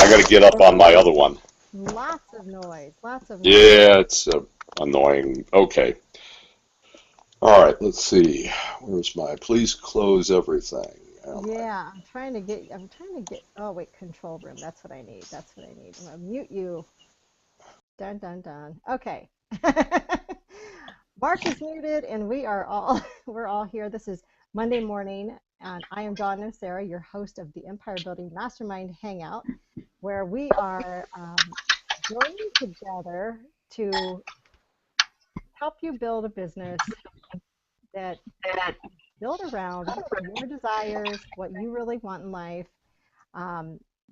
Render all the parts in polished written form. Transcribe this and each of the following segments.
I got to get up on my other one. Lots of noise. Lots of noise. Yeah, it's annoying. Okay. All right, let's see. Where's my please close everything? Yeah, I'm trying to get, oh wait, control room. That's what I need. That's what I need. I'm gonna mute you. Dun, dun, dun. Okay. Mark is muted and we're all here. This is Monday morning and I am Dawn Nocera, your host of the Empire Building Mastermind Hangout, where we are joining together to help you build a business that built around your desires, what you really want in life,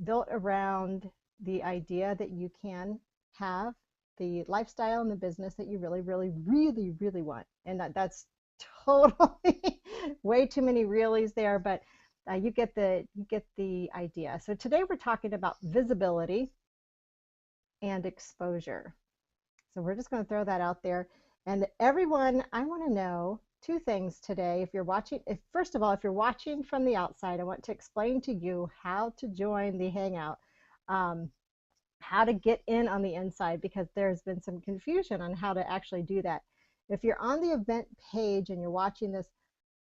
built around the idea that you can have the lifestyle and the business that you really, really, really, really want. And that's totally way too many reallys there, but you get the idea. So today we're talking about visibility and exposure. So we're just going to throw that out there. And everyone, I want to know two things today. If you're watching, first of all, if you're watching from the outside, I want to explain to you how to join the Hangout, how to get in on the inside, because there's been some confusion on how to actually do that. If you're on the event page and you're watching this,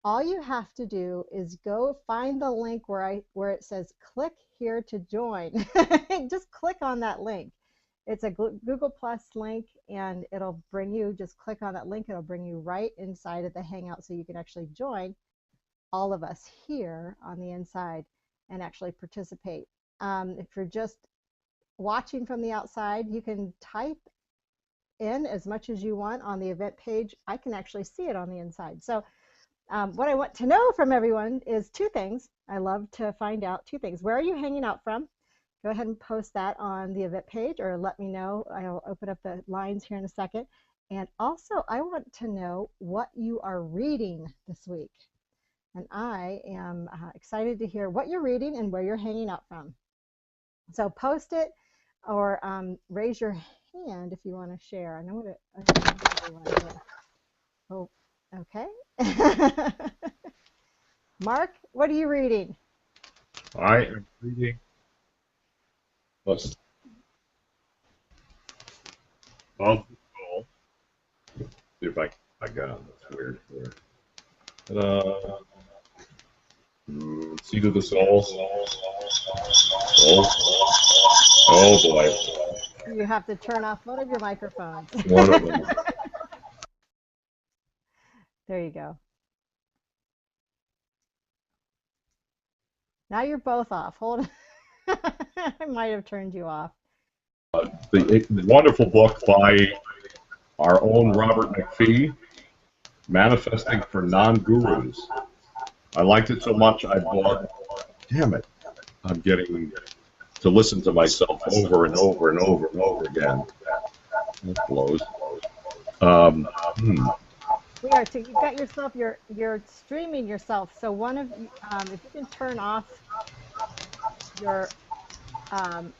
all you have to do is go find the link where it says click here to join. Just click on that link. It's a Google Plus link and it'll bring you, just click on that link, it'll bring you right inside of the Hangout so you can actually join all of us here on the inside and actually participate. If you're just watching from the outside, you can type in as much as you want on the event page. I can actually see it on the inside. So what I want to know from everyone is two things. I love to find out two things. Where are you hanging out from? Go ahead and post that on the event page or let me know. I'll open up the lines here in a second. And also, I want to know what you are reading this week. And I am excited to hear what you're reading and where you're hanging out from. So post it or raise your hand if you want to share. And I'm going to, oh, okay. Mark, what are you reading? I am reading. Let's see if I got it. That's weird. Seed of the Soul. Oh boy. You have to turn off one of your microphones. One of them. There you go. Now you're both off. Hold on. I might have turned you off. The wonderful book by our own Robert McPhee, Manifesting for Non-Gurus. I liked it so much I bought, damn it, I'm getting to listen to myself over and over and over and over again. That blows. We are, you got yourself, you're streaming yourself, so one of you, if you can turn off your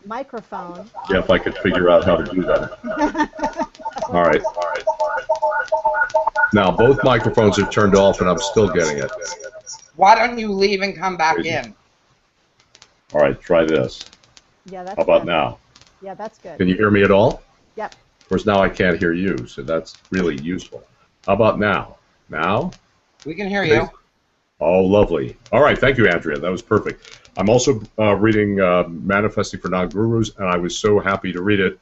microphone. Yeah, if I could figure out how to do that. All right. Now, both microphones are turned off, and I'm still getting it. Why don't you leave and come back in? All right, try this. Yeah, that's How about good. now? Yeah, that's good. Can you hear me at all? Yep. Of course, now I can't hear you, so that's really useful. How about now? Now? We can hear you. Oh, lovely. All right, thank you, Andrea. That was perfect. I'm also reading Manifesting for Non-Gurus, and I was so happy to read it.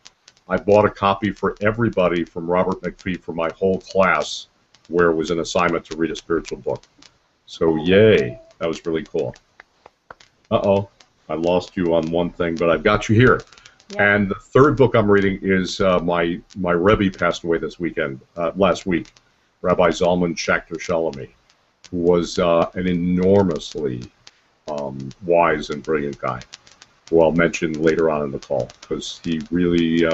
I bought a copy for everybody from Robert McPhee for my whole class, where it was an assignment to read a spiritual book. So, yay. That was really cool. Uh-oh. I lost you on one thing, but I've got you here. Yeah. And the third book I'm reading is my Rebbe passed away this weekend, last week, Rabbi Zalman Schachter Shalomé, who was an enormously wise and brilliant guy, who I'll mention later on in the call, because he really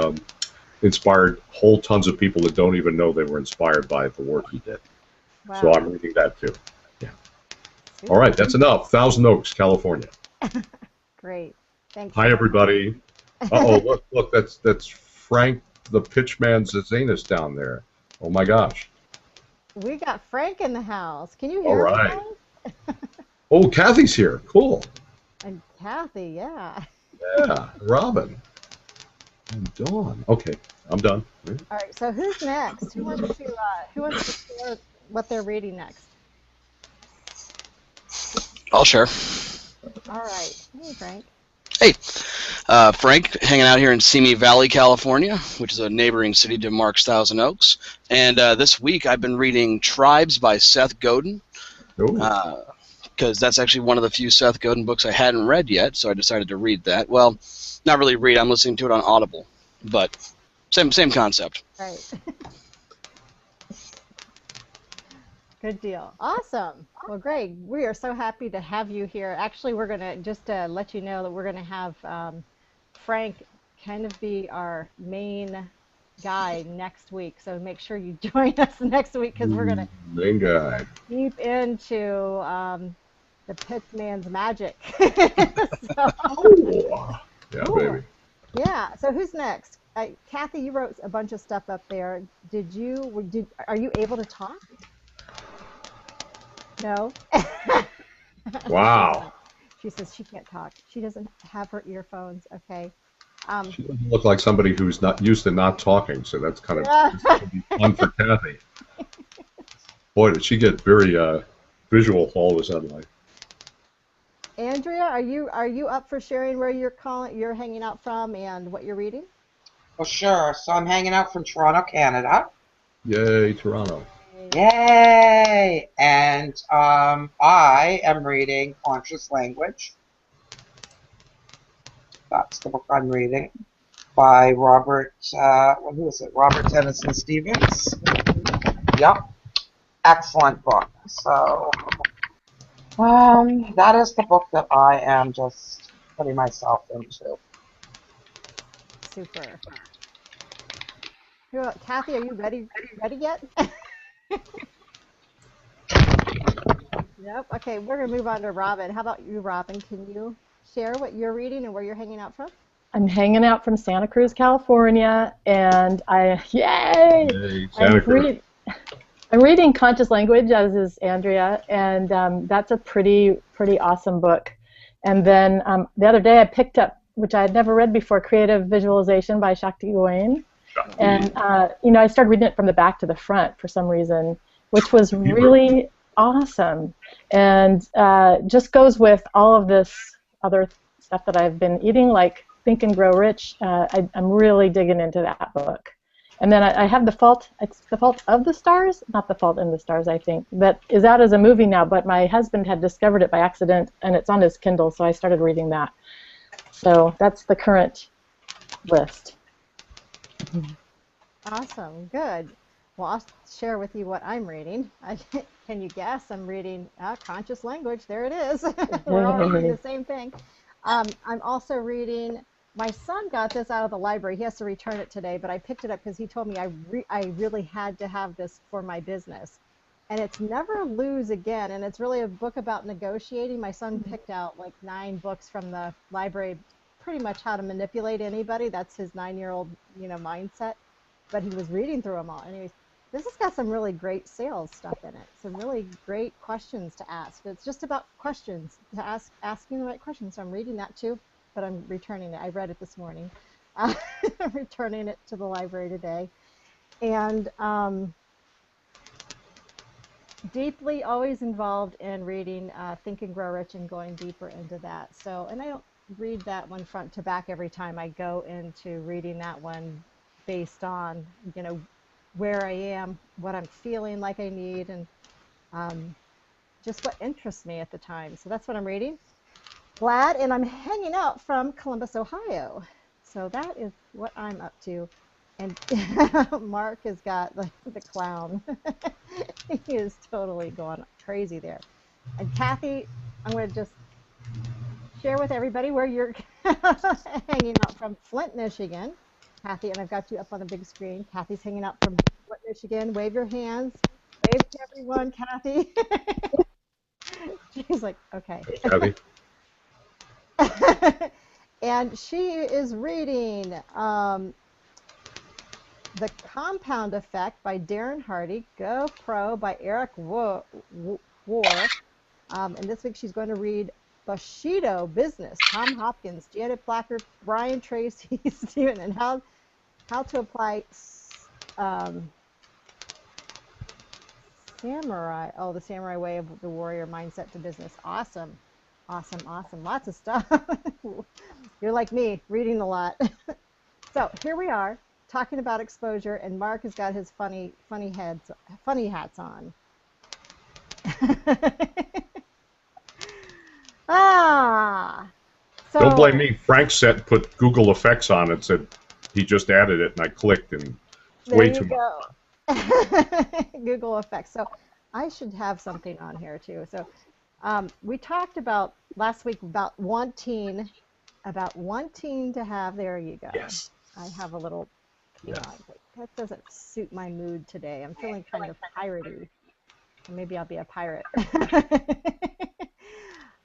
inspired whole tons of people that don't even know they were inspired by the work he did. Wow. So I'm reading that too. Yeah. All right, that's enough. Thousand Oaks, California. Great. Thanks. Hi, everybody. Uh-oh, look, that's Frank the Pitchman Zazanis down there. Oh, my gosh. We got Frank in the house. Can you hear me? All right. Oh, Kathy's here. Cool. And Kathy, yeah. Yeah, Robin and Dawn. Okay, I'm done. All right, so who's next? Who wants to share what they're reading next? I'll share. All right. Hey, Frank. Hey, Frank, hanging out here in Simi Valley, California, which is a neighboring city to Mark's Thousand Oaks. And this week I've been reading Tribes by Seth Godin, Oh, because that's actually one of the few Seth Godin books I hadn't read yet, so I decided to read that. Well, not really read, I'm listening to it on Audible, but same concept. Right. Good deal. Awesome. Well, Greg, we are so happy to have you here. Actually, we're going to just let you know that we're going to have Frank kind of be our main guy next week. So make sure you join us next week because we're going to main guy. deep into the Pittsman's magic. So, Oh, yeah, cool. baby. Yeah. So who's next? Kathy, you wrote a bunch of stuff up there. Are you able to talk? No. Wow. She says she can't talk. She doesn't have her earphones. Okay. She doesn't look like somebody who's not used to not talking, so that's kind of fun for Kathy. Boy, did she get very visual all of a sudden. Like, Andrea, are you up for sharing where you're hanging out from and what you're reading? Well, sure. So I'm hanging out from Toronto, Canada. yay, Toronto. Yay! And I am reading Conscious Language. That's the book I'm reading by Robert, who is it? Robert Tennyson Stevens. Yep. Excellent book. So, that is the book that I am just putting myself into. Super. Kathy, are you ready yet? Yep. Okay, we're going to move on to Robin. How about you, Robin? Can you share what you're reading and where you're hanging out from? I'm hanging out from Santa Cruz, California, and yay! Santa Cruz. I'm reading Conscious Language, as is Andrea, and that's a pretty awesome book. And then the other day I picked up, which I had never read before, Creative Visualization by Shakti Gawain. And I started reading it from the back to the front for some reason, which was really awesome, and just goes with all of this other stuff that I've been eating, like Think and Grow Rich. I'm really digging into that book. And then I have it's The Fault of the Stars, not The Fault in the Stars, I think, that is out as a movie now, but my husband had discovered it by accident, and it's on his Kindle, so I started reading that. So that's the current list. Awesome. Good. Well, I'll share with you what I'm reading. Can you guess? I'm reading Conscious Language. There it is. We're all reading the same thing. I'm also reading, my son got this out of the library. He has to return it today, but I picked it up because he told me I really had to have this for my business. And it's Never Lose Again, and it's really a book about negotiating. My son picked out like 9 books from the library, pretty much how to manipulate anybody. That's his 9-year-old, mindset. But he was reading through them all. Anyways, this has got some really great sales stuff in it. Some really great questions to ask. It's just about questions to asking the right questions. So I'm reading that too, but I'm returning it. I read it this morning. I'm returning it to the library today. And deeply always involved in reading Think and Grow Rich and going deeper into that. So, and I don't read that one front to back every time I go into reading that one based on, where I am, what I'm feeling like I need, and just what interests me at the time. So that's what I'm reading. Glad, and I'm hanging out from Columbus, Ohio. So that is what I'm up to. And Mark has got the clown. He is totally going crazy there. And Kathy, I'm going to just share with everybody where you're hanging out from. Flint, Michigan. Kathy, and I've got you up on the big screen. Kathy's hanging out from Flint, Michigan. Wave your hands. Wave to everyone, Kathy. She's like, okay. Kathy. And she is reading The Compound Effect by Darren Hardy, Go Pro by Eric War. And this week she's going to read Bushido Business, Tom Hopkins, Janet Blacker, Brian Tracy, Stephen, and how to apply the samurai way of the warrior mindset to business. Awesome. Awesome, awesome. Lots of stuff. You're like me, reading a lot. So here we are talking about exposure, and Mark has got his funny hats on. So Don't blame me. Frank put Google Effects on it, said he just added it, and I clicked, and it's way too much. Google Effects. So I should have something on here too. So we talked about last week about wanting to have. There you go. Yes. I have a little. Yeah. That doesn't suit my mood today. I'm feeling kind of piratey. Maybe I'll be a pirate.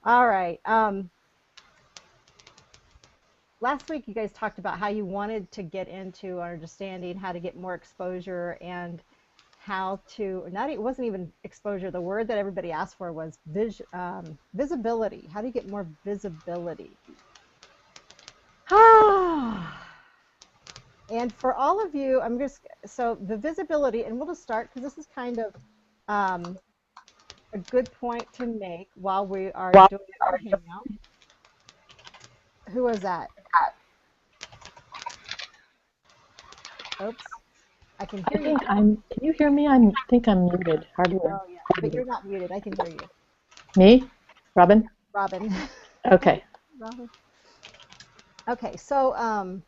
All right. Last week you guys talked about how you wanted to get into understanding how to get more exposure and how to, it wasn't even exposure, the word that everybody asked for was visibility. How do you get more visibility? And for all of you, so the visibility, and we'll just start because this is kind of a good point to make while we are doing our hangout. Who was that? Oops. I can hear you. Can you hear me? I think I'm muted. Hard to hear. Oh, yeah. But you're not muted. I can hear you. Me? Robin? Robin. Okay. Robin. Okay, so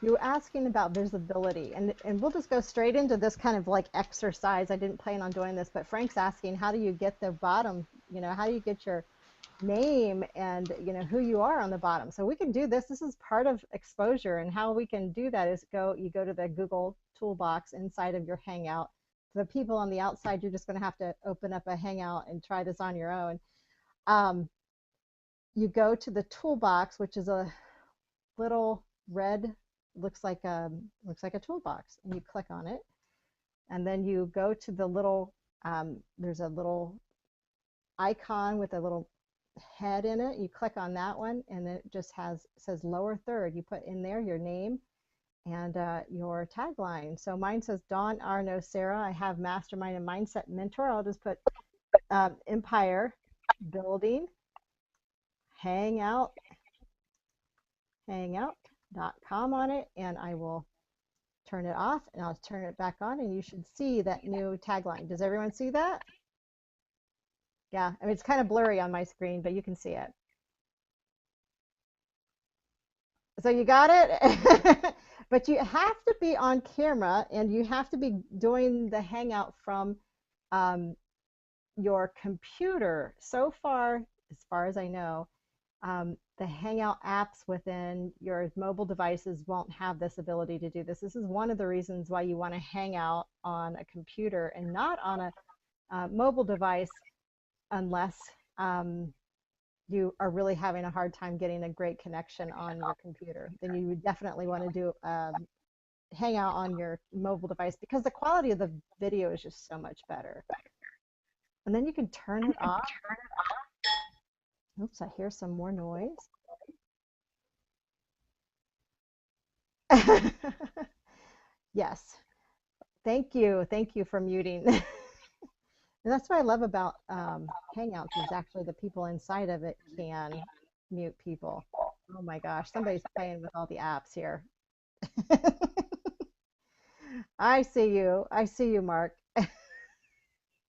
you were asking about visibility, and we'll just go straight into this kind of like exercise. I didn't plan on doing this, but Frank's asking, how do you get the bottom, how do you get your name and who you are on the bottom? So we can do this. This is part of exposure, and how we can do that is you go to the Google toolbox inside of your Hangout. The people on the outside, you're just going to have to open up a Hangout and try this on your own. You go to the toolbox, which is a little red, looks like a toolbox, and you click on it, and then you go to the little there's a little icon with a little head in it. You click on that one, and it just says lower third. You put in there your name and your tagline. So mine says Dawn Arno Sarah. I have Mastermind and Mindset Mentor. I'll just put Empire Building Hangout.com on it, and I will turn it off, and I'll turn it back on, and you should see that new tagline. Does everyone see that? Yeah, I mean, it's kind of blurry on my screen, but you can see it. So you got it? But you have to be on camera, and you have to be doing the Hangout from your computer. So far, as far as I know, the Hangout apps within your mobile devices won't have this ability to do this. This is one of the reasons why you want to hang out on a computer and not on a mobile device, unless you are really having a hard time getting a great connection on your computer. Then you would definitely want to do Hangout on your mobile device, because the quality of the video is just so much better. And then you can turn it off. Oops, I hear some more noise. Yes. Thank you for muting. And that's what I love about Hangouts, is actually the people inside of it can mute people. Oh my gosh, somebody's playing with all the apps here. I see you, Mark.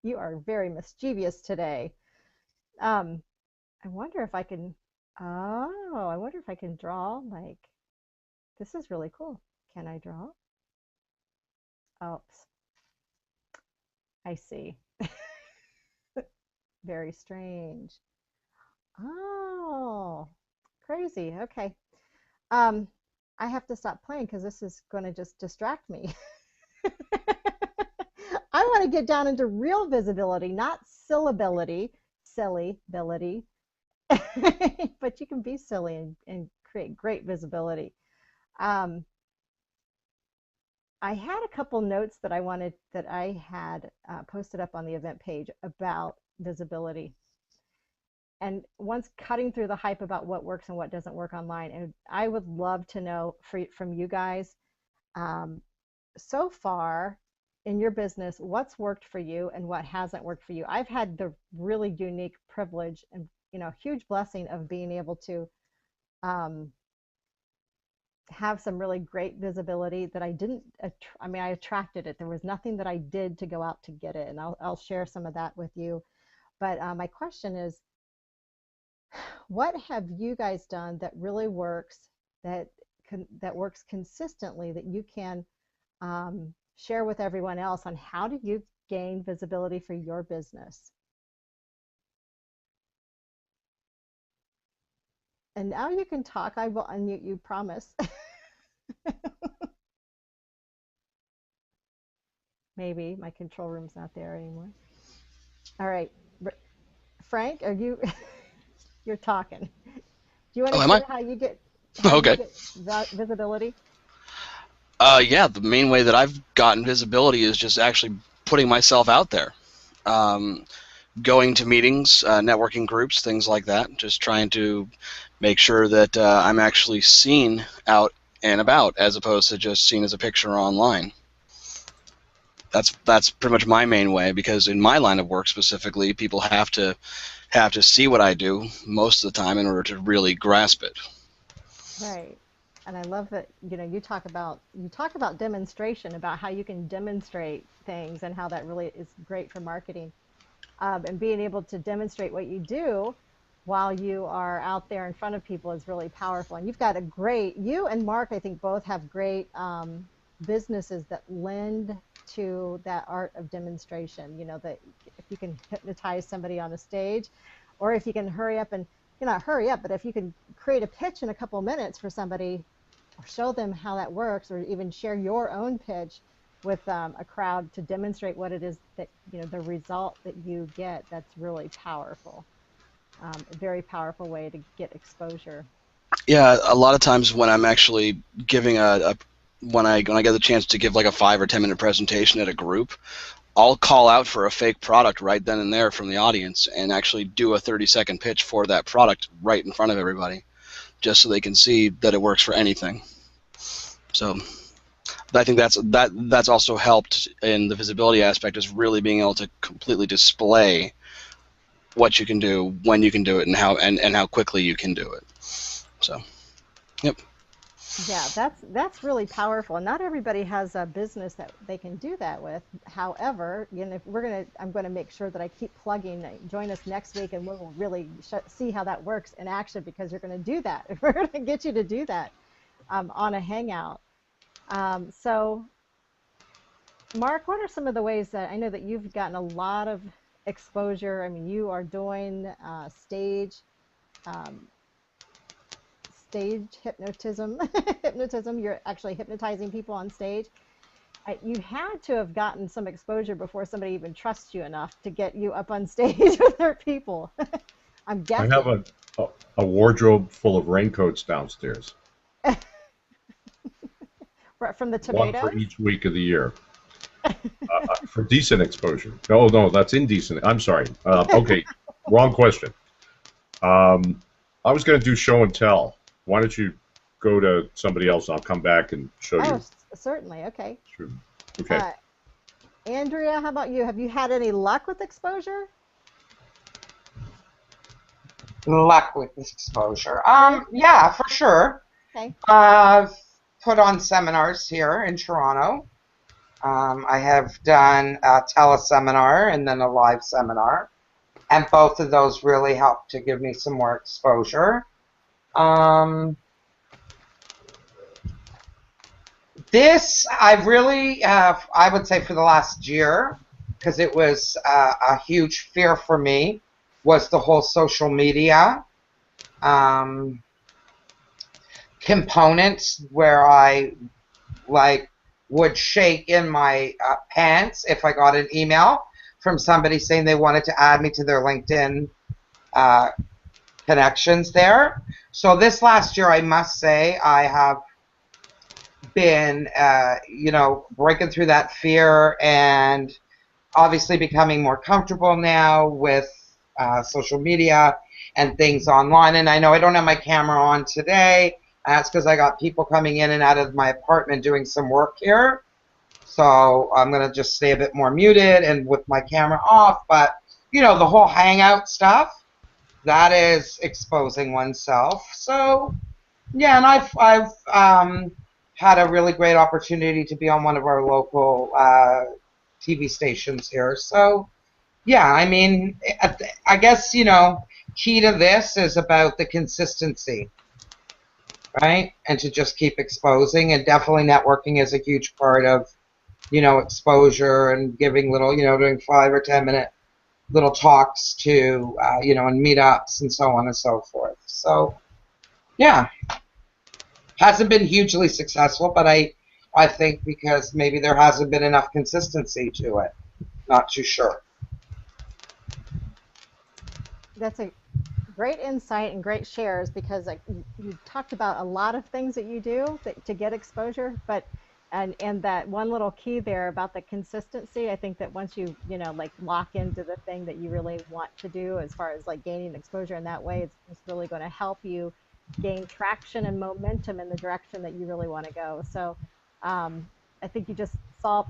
You are very mischievous today. I wonder if I can, draw, like, this is really cool. Can I draw? Oops. I see. Very strange. Oh, crazy. Okay. I have to stop playing because this is going to just distract me. I want to get down into real visibility, not sillybility, but you can be silly and create great visibility. I had a couple notes that I had posted up on the event page about visibility. and once cutting through the hype about what works and what doesn't work online, and I would love to know from you guys, um, so far in your business, what's worked for you and what hasn't worked for you. I've had the really unique privilege and huge blessing of being able to um, have some really great visibility that I didn't. I mean, I attracted it. There was nothing that I did to go out to get it, and I'll share some of that with you. But my question is, what have you guys done that really works, that works consistently, that you can share with everyone else on how do you gain visibility for your business? And now you can talk. I will unmute you, promise. Maybe my control room's not there anymore. All right, Frank, are you? You're talking. Do you want Oh, to am I? share how you get Okay. visibility? Yeah, the main way that I've gotten visibility is just actually putting myself out there. Going to meetings, networking groups, things like that. Just trying to make sure that I'm actually seen out and about, as opposed to just seen as a picture online. That's pretty much my main way, because in my line of work specifically, people have to see what I do most of the time in order to really grasp it. Right. And I love that, you talk about demonstration, about how you can demonstrate things and how that really is great for marketing. And being able to demonstrate what you do while you are out there in front of people is really powerful. And you've got you and Mark, I think, both have great businesses that lend to that art of demonstration. That if you can hypnotize somebody on a stage, or if you can hurry up and, not hurry up, but if you can create a pitch in a couple minutes for somebody, or show them how that works, or even share your own pitch with a crowd to demonstrate what it is that, the result that you get, that's really powerful. A very powerful way to get exposure. Yeah, a lot of times when I'm actually giving when I get the chance to give like a 5 or 10 minute presentation at a group, I'll call out for a fake product right then and there from the audience and actually do a 30-second pitch for that product right in front of everybody, just so they can see that it works for anything. So I think that's also helped in the visibility aspect, is really being able to completely display what you can do, when you can do it, and how quickly you can do it. So, yep. Yeah, that's really powerful. Not everybody has a business that they can do that with. However, if I'm going to make sure that I keep plugging. Join us next week, and we'll really see how that works in action, because you're going to do that. We're going to get you to do that on a Hangout. So, Mark, what are some of the ways that I know that you've gotten a lot of exposure? I mean, you are doing stage hypnotism. Hypnotism. You're actually hypnotizing people on stage. You had to have gotten some exposure before somebody even trusts you enough to get you up on stage with their people. I'm guessing. I have a wardrobe full of raincoats downstairs. From the tomatoes? One for each week of the year. For decent exposure. No, that's indecent. I'm sorry. Okay, wrong question. I was going to do show and tell. Why don't you go to somebody else? I'll come back and show you. Oh, certainly. Okay. Sure. Okay. Andrea, how about you? Have you had any luck with exposure? Luck with this exposure. Yeah, for sure. Okay. I've put on seminars here in Toronto. I have done a teleseminar and then a live seminar, and both of those really helped to give me some more exposure. This, I've really, I would say for the last year, because it was a huge fear for me, was the whole social media components, where I would shake in my pants if I got an email from somebody saying they wanted to add me to their LinkedIn connections there. So this last year, I must say, I have been, breaking through that fear, and obviously becoming more comfortable now with social media, and things online. And I know I don't have my camera on today. That's because I got people coming in and out of my apartment doing some work here. So I'm going to just stay a bit more muted and with my camera off. But, you know, the whole Hangout stuff, that is exposing oneself. So, yeah, and I've had a really great opportunity to be on one of our local TV stations here. So, yeah, I mean, I guess, you know, key to this is about the consistency, right? And to just keep exposing, and definitely networking is a huge part of, you know, exposure and giving little, you know, doing 5 or 10 minute little talks to, you know, and meetups and so on and so forth. So, yeah, hasn't been hugely successful, but I think because maybe there hasn't been enough consistency to it. Not too sure. That's a great insight and great shares, because like you talked about a lot of things that you do to get exposure, but and that one little key there about the consistency, I think that once you know, like lock into the thing that you really want to do as far as like gaining exposure in that way, it's really going to help you gain traction and momentum in the direction that you really want to go. So I think you just solved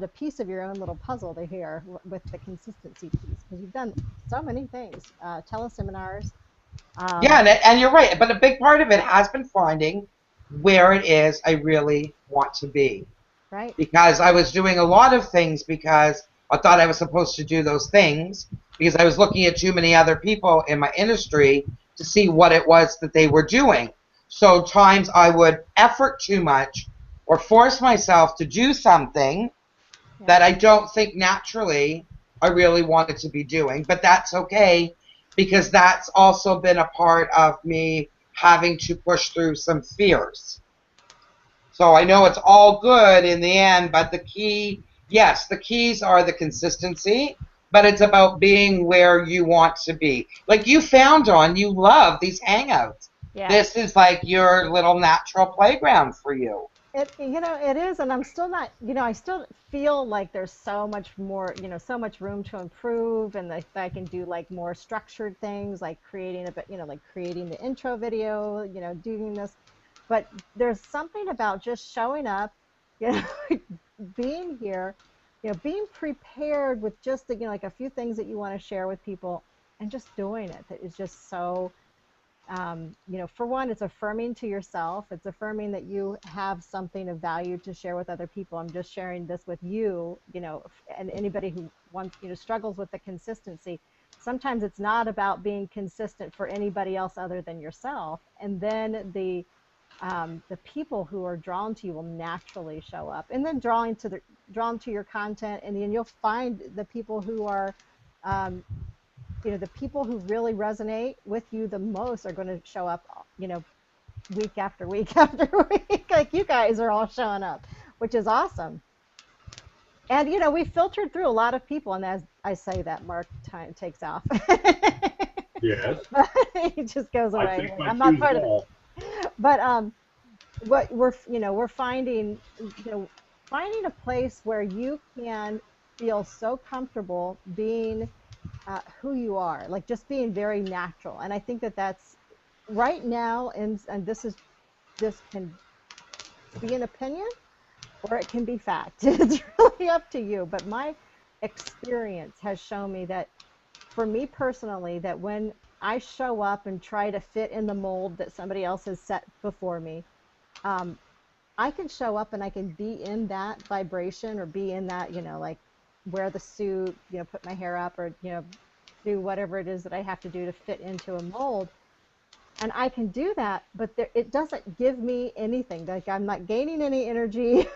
a piece of your own little puzzle to here with the consistency piece, because you've done so many things, teleseminars. Yeah, Um, and you're right. But a big part of it has been finding where it is I really want to be. right. Because I was doing a lot of things because I thought I was supposed to do those things because I was looking at too many other people in my industry to see what it was that they were doing. So times I would effort too much or force myself to do something Yeah. that I don't think naturally I really wanted to be doing. But that's okay because that's also been a part of me having to push through some fears. So I know it's all good in the end, but the key, yes, the keys are the consistency, but it's about being where you want to be. Like you found on, you love these hangouts. Yeah. This is like your little natural playground for you. You know, it is, and I'm still not, you know, I still feel like there's so much more, you know, so much room to improve, and that I can do like more structured things, like creating a bit, you know, like creating the intro video, you know, doing this. But there's something about just showing up, you know, being here, you know, being prepared with just, you know, like a few things that you want to share with people, and just doing it. That is just so you know, for one, it's affirming to yourself. It's affirming that you have something of value to share with other people. I'm just sharing this with you, you know, and anybody who wants, you know, struggles with the consistency. Sometimes it's not about being consistent for anybody else other than yourself. And then the people who are drawn to you will naturally show up, and then drawn to your content, and then you'll find the people who are um, you know, the people who really resonate with you the most are going to show up, you know, week after week after week, like you guys are all showing up, which is awesome. And you know, we filtered through a lot of people, and as I say that, Mark time takes off. Yes. He just goes I away. take my I'm not cues part of all. it. But what we're, you know, we're finding, you know, finding a place where you can feel so comfortable being who you are, like just being very natural. And I think that that's right now, and this can be an opinion or it can be fact. It's really up to you. But my experience has shown me that, for me personally, that when I show up and try to fit in the mold that somebody else has set before me, um, I can show up and I can be in that vibration, or be in that, you know, like wear the suit, you know, put my hair up, or, you know, do whatever it is that I have to do to fit into a mold. And I can do that, but it doesn't give me anything. Like I'm not gaining any energy.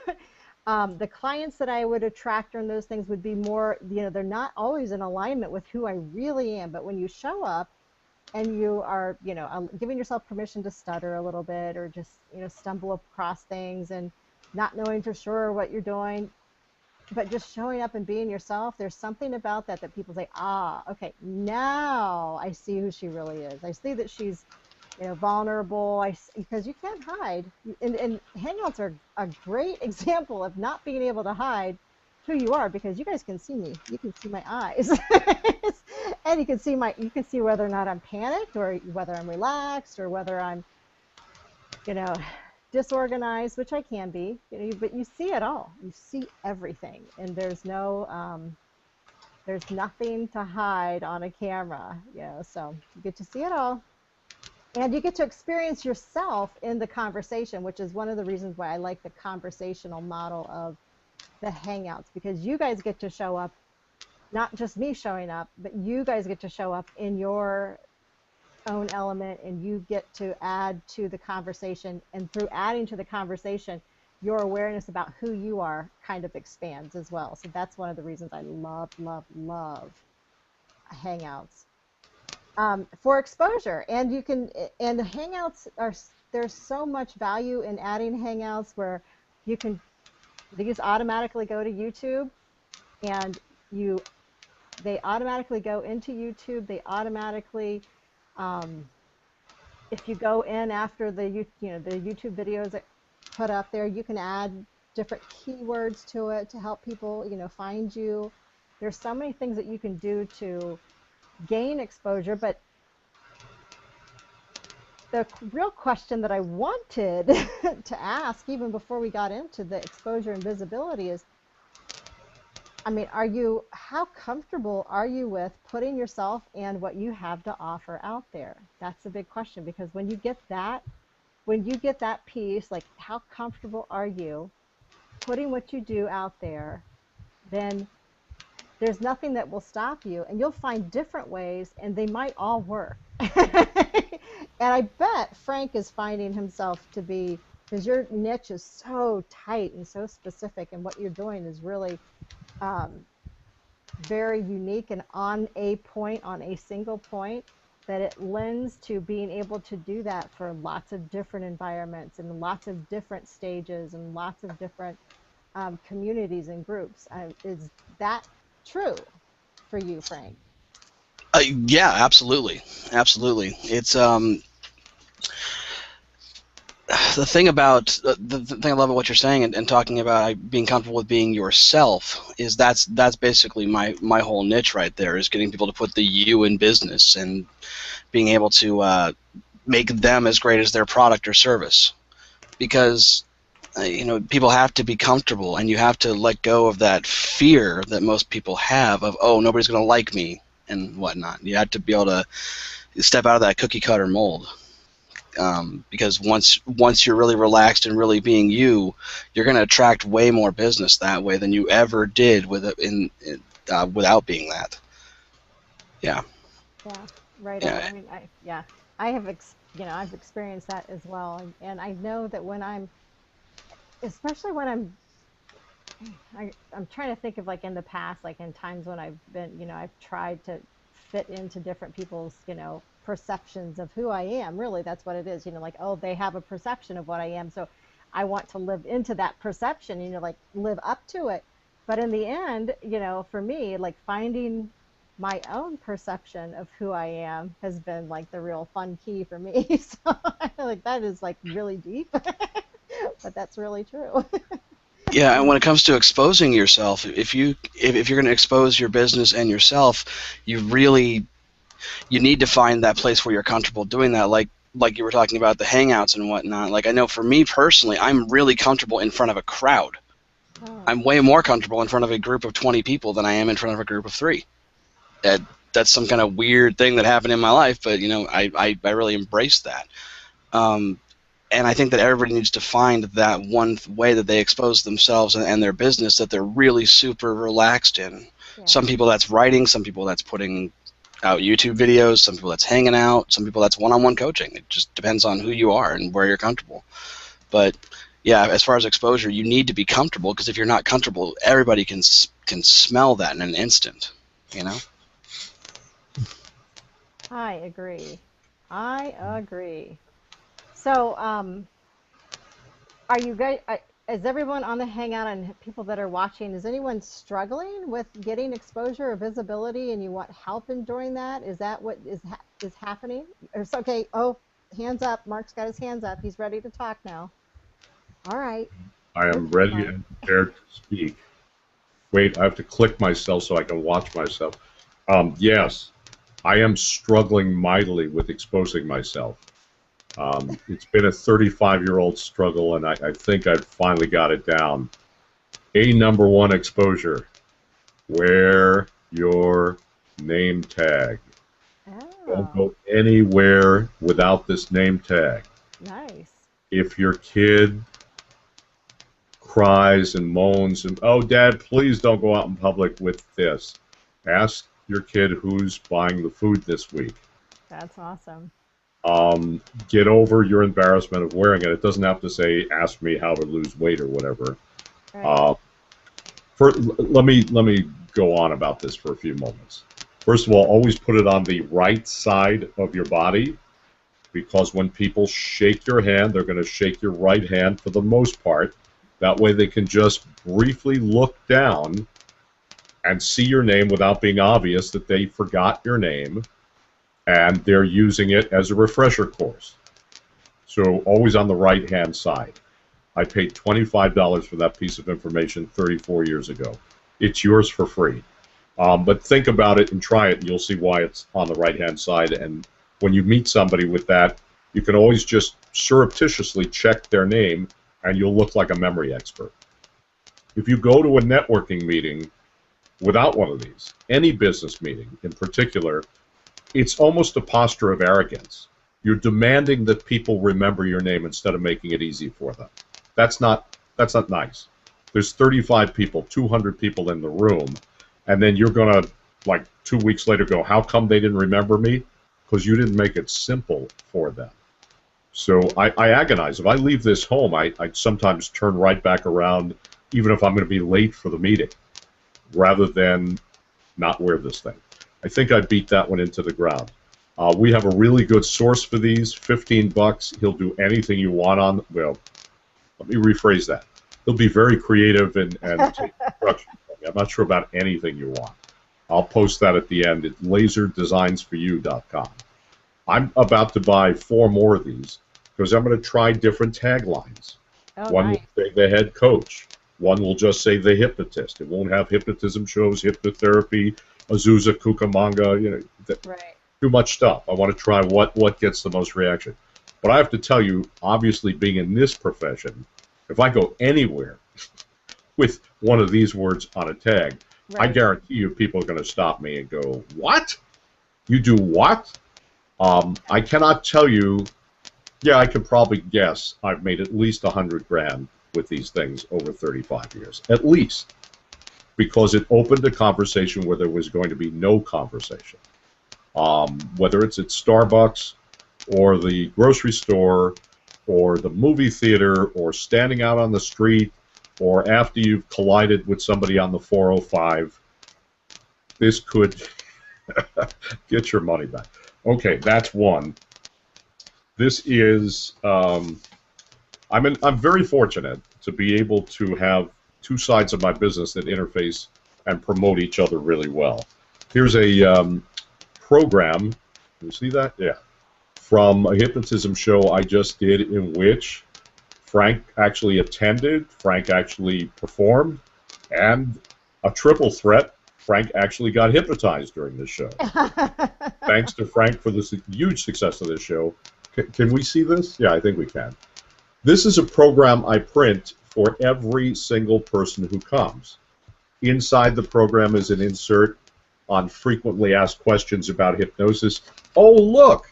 The clients that I would attract during those things would be more, you know, they're not always in alignment with who I really am. But when you show up and you are, you know, giving yourself permission to stutter a little bit, or just, you know, stumble across things and not knowing for sure what you're doing, but just showing up and being yourself, there's something about that that people say, ah, okay, now I see who she really is. I see that she's, you know, vulnerable. Because you can't hide. And Hangouts are a great example of not being able to hide who you are, because you guys can see me. You can see my eyes, and you can see whether or not I'm panicked, or whether I'm relaxed, or whether I'm, you know, disorganized, which I can be. You know, but you see it all. You see everything, and there's nothing to hide on a camera. You know, so you get to see it all. And you get to experience yourself in the conversation, which is one of the reasons why I like the conversational model of the Hangouts, because you guys get to show up, not just me showing up, but you guys get to show up in your own element, and you get to add to the conversation. And through adding to the conversation, your awareness about who you are kind of expands as well. So that's one of the reasons I love, love, love Hangouts. For exposure, and the Hangouts there's so much value in adding Hangouts where these automatically go to YouTube, and they automatically go into YouTube. They automatically, if you go in after the YouTube videos that put up there, you can add different keywords to it to help people find you. There's so many things that you can do to gain exposure. But the real question that I wanted to ask, even before we got into the exposure and visibility, is, I mean, how comfortable are you with putting yourself and what you have to offer out there? That's a big question, because when you get that piece, like, how comfortable are you putting what you do out there, then there's nothing that will stop you, and you'll find different ways, and they might all work. And I bet Frank is finding himself to be, because your niche is so tight and so specific, and what you're doing is really very unique and on a single point, that it lends to being able to do that for lots of different environments and lots of different stages and lots of different communities and groups. Is that true for you, Frank? Yeah, absolutely. It's the thing about the thing I love about what you're saying, and talking about being comfortable with being yourself, is that's basically my whole niche right there, is getting people to put the you in business and being able to make them as great as their product or service. Because people have to be comfortable, and you have to let go of that fear that most people have of, oh, nobody's going to like me and whatnot. You have to be able to step out of that cookie cutter mold. Because once you're really relaxed and really being you, you're going to attract way more business that way than you ever did without being that. Yeah. Yeah, right. Yeah. I mean, I've experienced that as well, and I know that especially when I'm trying to think of, like, in the past, like in times when I've tried to fit into different people's, perceptions of who I am. Really, that's what it is. Like, oh, they have a perception of what I am, so I want to live into that perception, like live up to it. But in the end, for me, like, finding my own perception of who I am has been like the real fun key for me. So I feel like that is like really deep, but that's really true. Yeah, and when it comes to exposing yourself, if you're going to expose your business and yourself, you need to find that place where you're comfortable doing that. Like you were talking about the Hangouts and whatnot. Like, I know for me personally, I'm really comfortable in front of a crowd. Oh. I'm way more comfortable in front of a group of 20 people than I am in front of a group of 3. That's some kind of weird thing that happened in my life, but I really embraced that. And I think that everybody needs to find that one way that they expose themselves and their business that they're really super relaxed in. Yeah. Some people that's writing, some people that's putting out YouTube videos, some people that's hanging out, some people that's one-on-one coaching. It just depends on who you are and where you're comfortable. But yeah, as far as exposure, you need to be comfortable, because if you're not comfortable, everybody can smell that in an instant, I agree. So, are you guys? Is everyone on the Hangout, and people that are watching? Is anyone struggling with getting exposure or visibility, and you want help in doing that? Is that what is happening? It's okay. Oh, hands up! Mark's got his hands up. He's ready to talk now. All right. I am ready and prepared to speak. Wait, I have to click myself so I can watch myself. Yes, I am struggling mightily with exposing myself. It's been a 35-year-old struggle, and I think I've finally got it down. A number one exposure. Wear your name tag. Don't Oh, go anywhere without this name tag. nice. If your kid cries and moans and, oh, Dad, please don't go out in public with this, ask your kid who's buying the food this week. That's awesome. Get over your embarrassment of wearing it. It doesn't have to say, ask me how to lose weight or whatever. Right. Let me go on about this for a few moments. First of all, always put it on the right side of your body, because when people shake your hand, they're going to shake your right hand for the most part. That way they can just briefly look down and see your name without being obvious that they forgot your name, and they're using it as a refresher course. So always on the right-hand side. I paid $25 for that piece of information 34 years ago. It's yours for free. But think about it and try it, and you'll see why it's on the right-hand side. And when you meet somebody with that, you can always just surreptitiously check their name, and you'll look like a memory expert. If you go to a networking meeting without one of these, any business meeting in particular, it's almost a posture of arrogance. You're demanding that people remember your name instead of making it easy for them. That's not nice. There's 35 people, 200 people in the room, and then you're going to, like 2 weeks later, go, how come they didn't remember me? Because you didn't make it simple for them. So I agonize. If I leave this home, I sometimes turn right back around, even if I'm going to be late for the meeting, rather than not wear this thing. I think I beat that one into the ground. We have a really good source for these, $15. He'll do anything you want on. Well, let me rephrase that. He'll be very creative and take instruction. I'm not sure about anything you want. I'll post that at the end at laserdesignsforyou.com. I'm about to buy 4 more of these because I'm going to try different taglines. Oh, One nice. will say the head coach. One will just say the hypnotist. It won't have hypnotism shows, hypnotherapy, Azusa, Cucamonga, Right. too much stuff. I want to try what gets the most reaction. But I have to tell you, obviously being in this profession, if I go anywhere with one of these words on a tag, I Right. guarantee you people are going to stop me and go, what? You do what? I cannot tell you. Yeah, I can probably guess I've made at least 100 grand with these things over 35 years, at least, because it opened a conversation where there was going to be no conversation. Whether it's at Starbucks or the grocery store or the movie theater or standing out on the street or after you've collided with somebody on the 405, this could get your money back. Okay, that's one. This is, I'm very fortunate to be able to have 2 sides of my business that interface and promote each other really well. Here's a program, you see that? Yeah. From a hypnotism show I just did in which Frank actually attended, Frank actually performed, and a triple threat, Frank actually got hypnotized during this show. Thanks to Frank for the huge success of this show. Can we see this? Yeah, I think we can. This is a program I print for every single person who comes. Inside the program is an insert on frequently asked questions about hypnosis. Oh, look,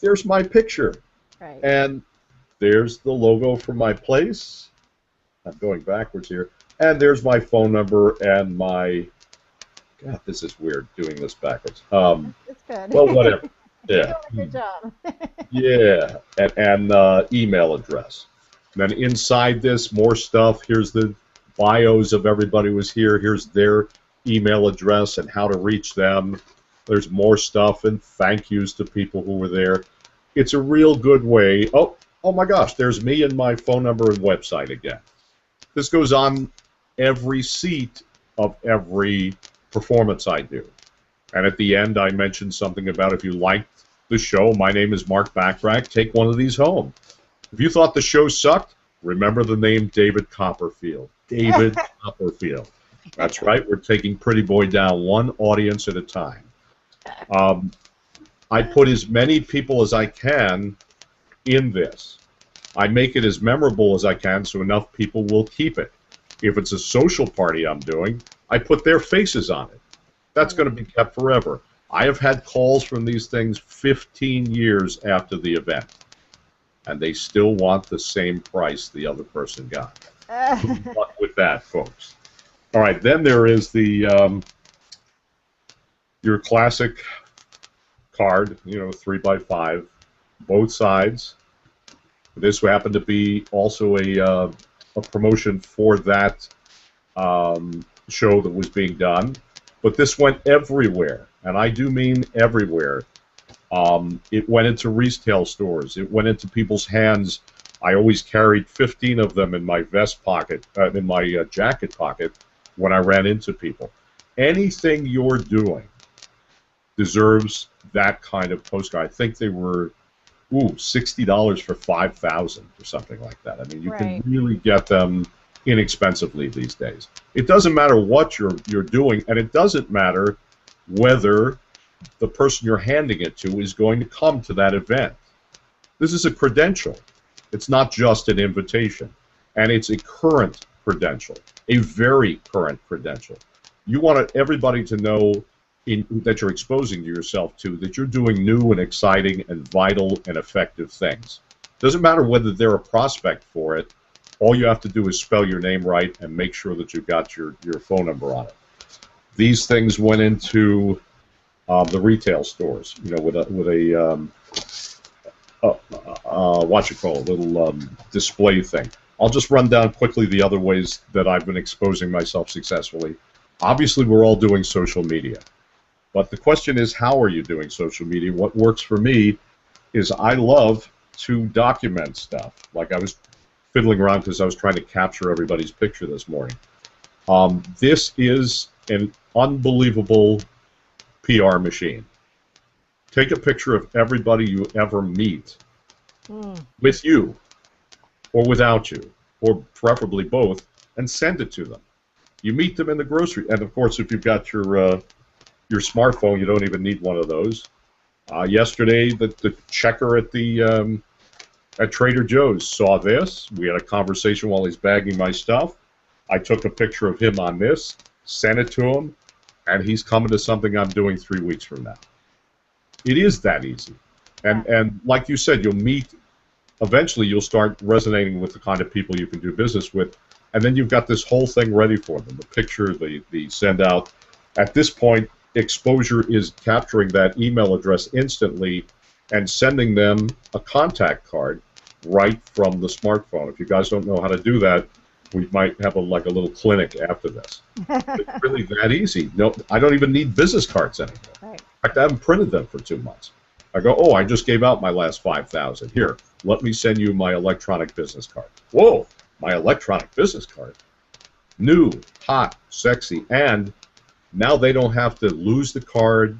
there's my picture. Right. And there's the logo for my place. I'm going backwards here. And there's my phone number and my... God, this is weird doing this backwards. It's good. Well, whatever. Yeah. You're doing a good job. Yeah, and email address. And then inside this, more stuff. Here's the bios of everybody who was here. Here's their email address and how to reach them. There's more stuff and thank yous to people who were there. It's a real good way. Oh my gosh, there's me and my phone number and website again. This goes on every seat of every performance I do. And at the end, I mentioned something about if you liked the show, my name is Mark Backrack, take one of these home. If you thought the show sucked, remember the name David Copperfield. David Copperfield. That's right. We're taking Pretty Boy down one audience at a time. I put as many people as I can in this. I make it as memorable as I can so enough people will keep it. If it's a social party I'm doing, I put their faces on it. That's going to be kept forever. I have had calls from these things 15 years after the event, and they still want the same price the other person got. Good luck with that, folks. All right, then there is the your classic card, 3x5, both sides. This happened to be also a promotion for that show that was being done, but this went everywhere, and I do mean everywhere. It went into retail stores. It went into people's hands. I always carried 15 of them in my vest pocket, in my jacket pocket, when I ran into people. Anything you're doing deserves that kind of postcard. I think they were, $60 for 5,000 or something like that. I mean, you can really get them inexpensively these days. It doesn't matter what you're doing, and it doesn't matter whether the person you're handing it to is going to come to that event. This is a credential. It's not just an invitation, and it's a current credential, a very current credential. You want everybody to know that you're exposing to yourself to, that you're doing new and exciting and vital and effective things. Doesn't matter whether they're a prospect for it. All you have to do is spell your name right and make sure that you've got your phone number on it. These things went into the retail stores, with a what you call a little display thing. I'll just run down quickly the other ways that I've been exposing myself successfully. Obviously, we're all doing social media. But the question is, how are you doing social media? What works for me is I love to document stuff. Like I was fiddling around because I was trying to capture everybody's picture this morning. This is an unbelievable PR machine. Take a picture of everybody you ever meet with you or without you, or preferably both, and send it to them. You meet them in the grocery, and of course, if you've got your smartphone, you don't even need one of those. Yesterday, the checker at Trader Joe's saw this. We had a conversation while he's bagging my stuff. I took a picture of him on this, sent it to him, and he's coming to something I'm doing 3 weeks from now. It is that easy. And like you said, you'll meet, eventually you'll start resonating with the kind of people you can do business with, and then you've got this whole thing ready for them, the picture, the send out. At this point, exposure is capturing that email address instantly and sending them a contact card right from the smartphone. If you guys don't know how to do that, we might have a little clinic after this. It's really that easy. No, I don't even need business cards anymore. Right. In fact, I haven't printed them for 2 months. I go, I just gave out my last 5,000. Here, let me send you my electronic business card. Whoa, my electronic business card. New, hot, sexy, and now they don't have to lose the card,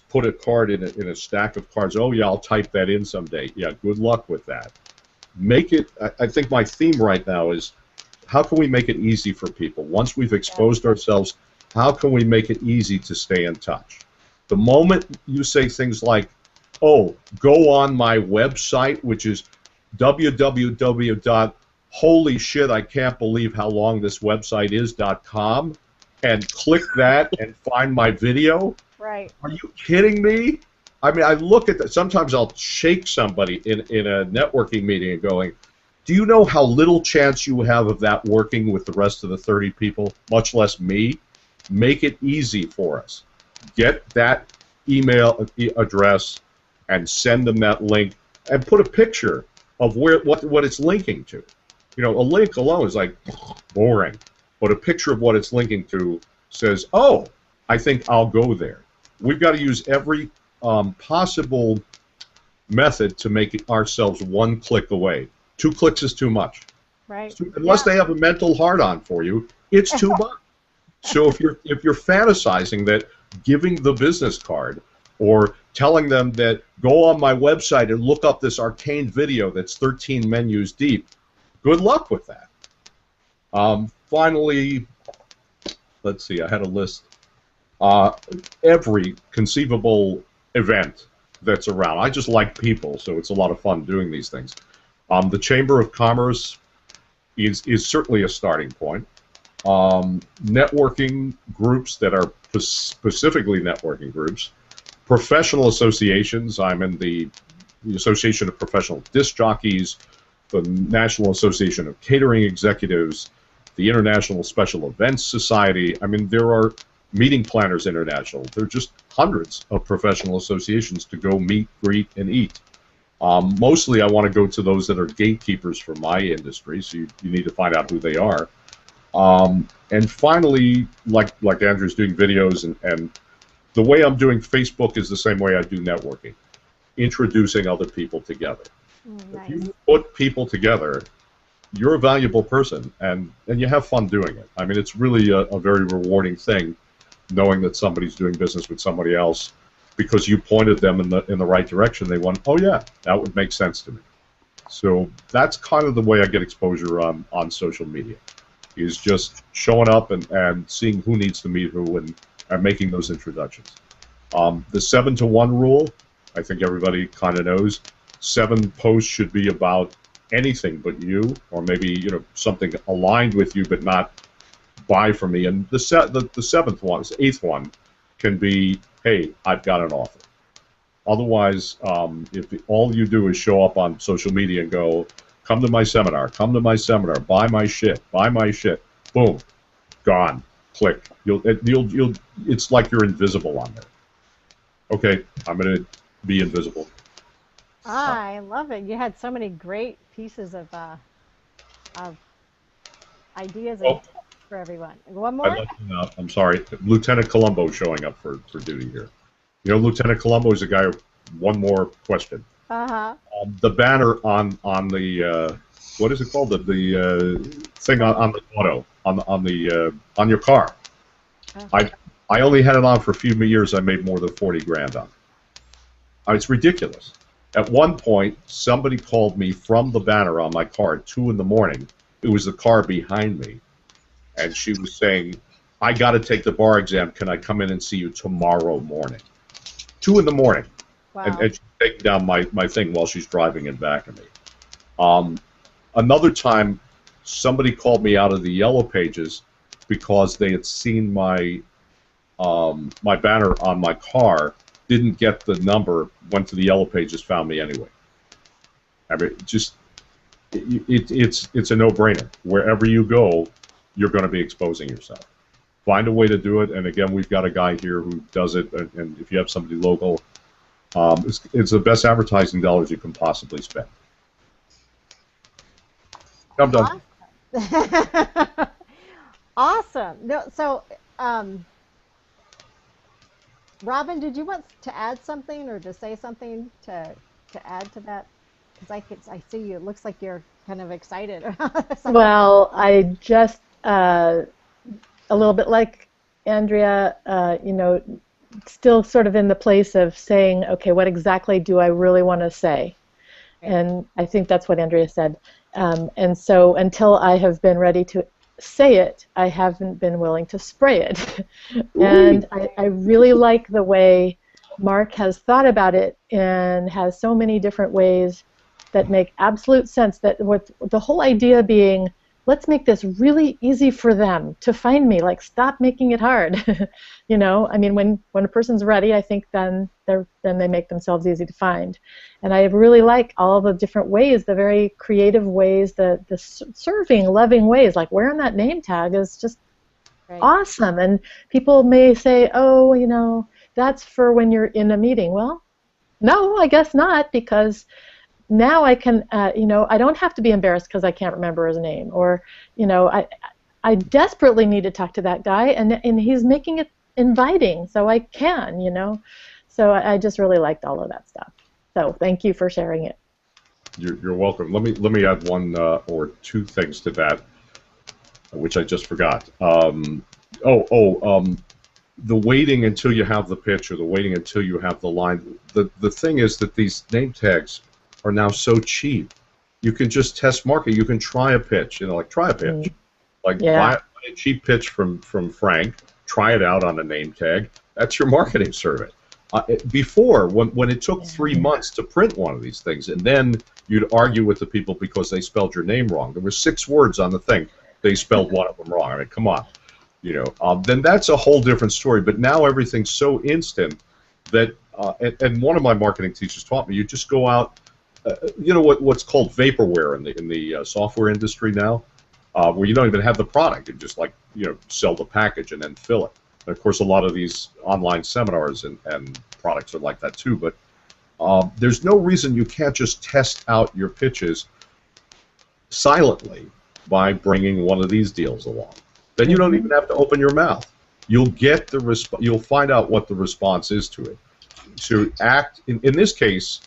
put a card in a stack of cards. Oh, yeah, I'll type that in someday. Yeah, good luck with that. Make it, I think my theme right now is, how can we make it easy for people? Once we've exposed ourselves, how can we make it easy to stay in touch? The moment you say things like, go on my website, which is www.holyshit-I-can't-believe-how-long-this-website-is.com, and click that and find my video. Right. Are you kidding me? I mean, I look at that. Sometimes I'll shake somebody in a networking meeting and going, do you know how little chance you have of that working with the rest of the 30 people, much less me? Make it easy for us. Get that email address and send them that link and put a picture of what it's linking to. A link alone is like boring. But a picture of what it's linking to says, I think I'll go there. We've got to use every possible method to make ourselves one click away. 2 clicks is too much. Right. Unless they have a mental hard-on for you, it's too much. So if you're fantasizing that giving the business card or telling them that go on my website and look up this arcane video that's 13 menus deep, good luck with that. Finally, let's see, I had a list. Every conceivable event that's around. I just like people, so it's a lot of fun doing these things. The Chamber of Commerce is certainly a starting point. Networking groups that are specifically networking groups. Professional associations. I'm in the Association of Professional Disc Jockeys, the National Association of Catering Executives, the International Special Events Society. I mean, there are Meeting Planners International. There are just hundreds of professional associations to go meet, greet, and eat. Mostly I want to go to those that are gatekeepers for my industry, so you need to find out who they are. And finally, like Andrew's doing videos, and the way I'm doing Facebook is the same way I do networking, introducing other people together. Nice. If you put people together, you're a valuable person, and you have fun doing it. I mean, it's really a very rewarding thing, knowing that somebody's doing business with somebody else because you pointed them in the right direction. They went, oh yeah, that would make sense to me. So that's kind of the way I get exposure on social media, is just showing up and seeing who needs to meet who and making those introductions. The 7-to-1 rule, I think everybody kind of knows. 7 posts should be about anything but you, or maybe something aligned with you but not buy from me. And the 7th one, the 8th one, can be, hey, I've got an offer. Otherwise, if all you do is show up on social media and go, come to my seminar, buy my shit, boom, gone, click. It's like you're invisible on there. Okay, I'm gonna be invisible. I love it. You had so many great pieces of ideas and tips for everyone. One more? I'm sorry, Lieutenant Columbo showing up for duty here. Lieutenant Columbo is a guy. One more question. Uh-huh. The banner on the what is it called? The thing on the auto on your car. Okay. I only had it on for a few years. I made more than 40 grand on it. It's ridiculous. At one point, somebody called me from the banner on my car at 2 in the morning. It was the car behind me, and she was saying, "I got to take the bar exam. Can I come in and see you tomorrow morning?" 2 in the morning. Wow. And she's taking down my thing while she's driving in back of me. Another time, somebody called me out of the Yellow Pages because they had seen my my banner on my car, didn't get the number, went to the Yellow Pages, found me anyway. I mean, it's a no-brainer. Wherever you go, you're going to be exposing yourself. Find a way to do it, and again, we've got a guy here who does it, and if you have somebody local, it's the best advertising dollars you can possibly spend. I'm done. Awesome. Awesome. No, so, Robin, did you want to add something or to say something to add to that? Because I see you. It looks like you're kind of excited. Well, I just a little bit like Andrea, still sort of in the place of saying, okay, what exactly do I really want to say? And I think that's what Andrea said. And so until I have been ready to say it, I haven't been willing to spray it. And I really like the way Mark has thought about it and has so many different ways that make absolute sense, that with the whole idea being, let's make this really easy for them to find me. Like, stop making it hard. I mean, when a person's ready, I think then they make themselves easy to find. And I really like all the different ways, the very creative ways, the serving, loving ways. Like wearing that name tag is just awesome. And people may say, oh, that's for when you're in a meeting. Well, no, I guess not, because now I can, I don't have to be embarrassed because I can't remember his name, or, I desperately need to talk to that guy, and he's making it inviting, so I can, So I just really liked all of that stuff. So thank you for sharing it. You're welcome. Let me add one or two things to that, which I just forgot. The waiting until you have the pitch, or the waiting until you have the line. The thing is that these name tags are now so cheap. You can just test market. You can try a pitch, like try a pitch. Like buy a cheap pitch from Frank, try it out on a name tag. That's your marketing survey. Before, when it took 3 months to print one of these things, and then you'd argue with the people because they spelled your name wrong. There were 6 words on the thing. They spelled one of them wrong. I mean, come on. Then that's a whole different story. But now everything's so instant that, and one of my marketing teachers taught me, you just go out, what's called vaporware in the software industry now, where you don't even have the product. You just sell the package and then fill it. And of course, a lot of these online seminars and products are like that too. But there's no reason you can't just test out your pitches silently by bringing one of these deals along. Then you don't even have to open your mouth. You'll get you'll find out what the response is to it. So act in this case,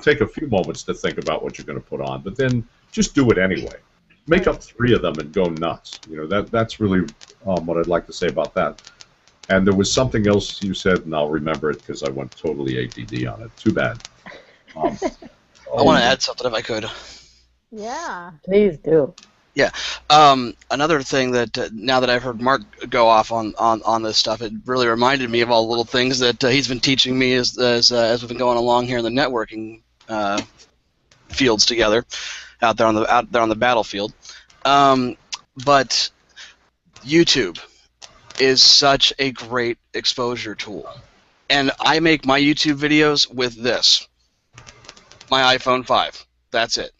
take a few moments to think about what you're going to put on, but then just do it anyway. Make up 3 of them and go nuts. That's really what I'd like to say about that. And there was something else you said, and I'll remember it because I went totally ADD on it. Too bad. I want to add something if I could. Yeah. Please do. Yeah. Another thing that now that I've heard Mark go off on this stuff, it really reminded me of all the little things that he's been teaching me as we've been going along here in the networking fields together, out there on the battlefield. But YouTube is such a great exposure tool, and I make my YouTube videos with this, my iPhone 5. That's it.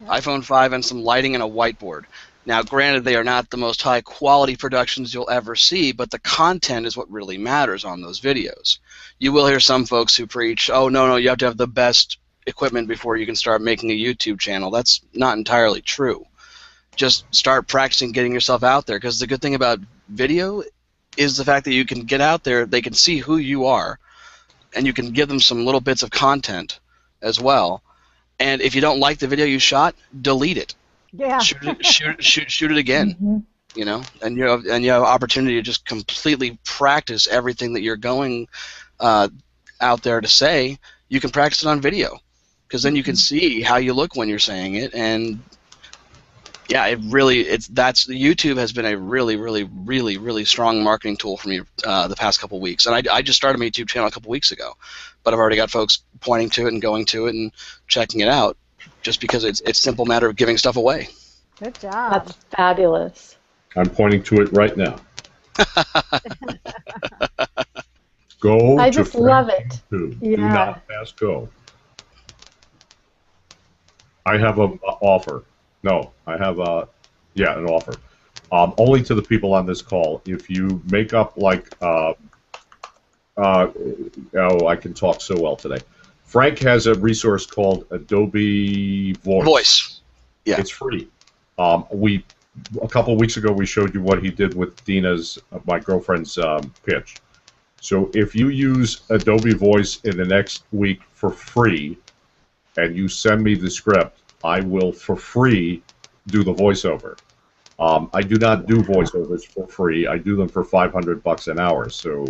iPhone 5 and some lighting and a whiteboard. Now, granted, they are not the most high-quality productions you'll ever see, but the content is what really matters on those videos. You will hear some folks who preach, oh, no, you have to have the best equipment before you can start making a YouTube channel. That's not entirely true. Just start practicing getting yourself out there, because the good thing about video is the fact that you can get out there, they can see who you are, and you can give them some little bits of content as well. And if you don't like the video you shot, delete it. Yeah. Shoot it again. And you have opportunity to just completely practice everything that you're going out there to say. You can practice it on video, because then you can see how you look when you're saying it. And yeah, YouTube has been a really, really, really, really strong marketing tool for me the past couple weeks. And I just started my YouTube channel a couple weeks ago, but I've already got folks pointing to it and going to it and checking it out, just because it's a simple matter of giving stuff away. Good job. That's fabulous. I'm pointing to it right now. Go. I just love it. Do not pass go. I have an offer. No, I have an offer. Only to the people on this call. If you make up I can talk so well today. Frank has a resource called Adobe Voice. Yeah. It's free. A couple of weeks ago we showed you what he did with Dina's, my girlfriend's pitch. So if you use Adobe Voice in the next week for free, and you send me the script, I will for free do the voiceover. I do not do voiceovers for free. I do them for $500 an hour. So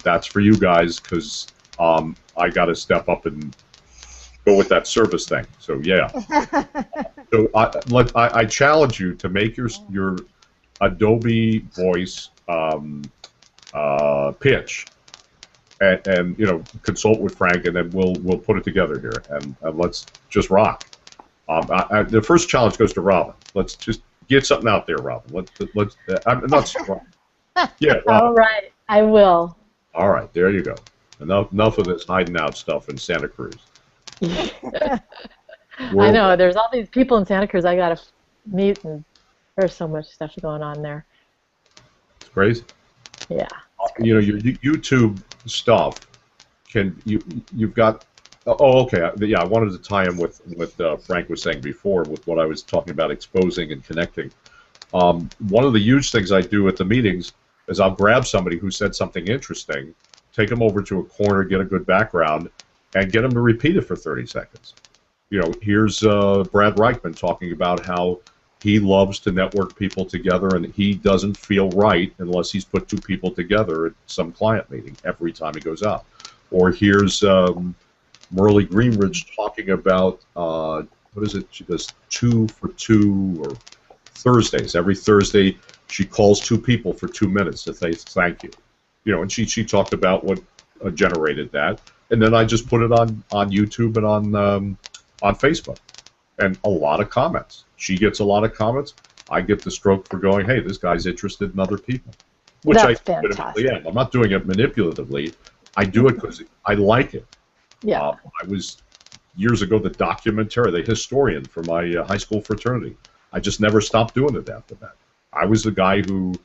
that's for you guys, because I got to step up and go with that service thing. So yeah. So I challenge you to make your Adobe Voice pitch, and consult with Frank, and then we'll put it together here, and let's just rock. The first challenge goes to Robin. Let's just get something out there, Robin. Let's. I'm not strong. Yeah. Robin. All right, I will. All right, there you go. Enough of this hiding out stuff in Santa Cruz. I know. There's all these people in Santa Cruz I gotta meet, and there's so much stuff going on there. It's crazy. Yeah. Your YouTube stuff you've got. Oh, okay. Yeah, I wanted to tie in with Frank was saying before, with what I was talking about exposing and connecting. One of the huge things I do at the meetings is I'll grab somebody who said something interesting, take them over to a corner, get a good background, and get them to repeat it for 30 seconds. Here's Brad Reichman talking about how he loves to network people together, and he doesn't feel right unless he's put 2 people together at some client meeting every time he goes out. Or here's Merle Greenridge talking about, what is it? She does 2 for 2 or Thursdays. Every Thursday She calls 2 people for 2 minutes to say thank you. You know, and she talked about what generated that, and then I just put it on YouTube and on Facebook, and a lot of comments. She gets a lot of comments. I get the stroke for going, hey, this guy's interested in other people, which That's I fantastic. am. I'm not doing it manipulatively. I do it because I like it. Yeah. I was years ago the historian for my high school fraternity. I just never stopped doing it after that. I was the guy who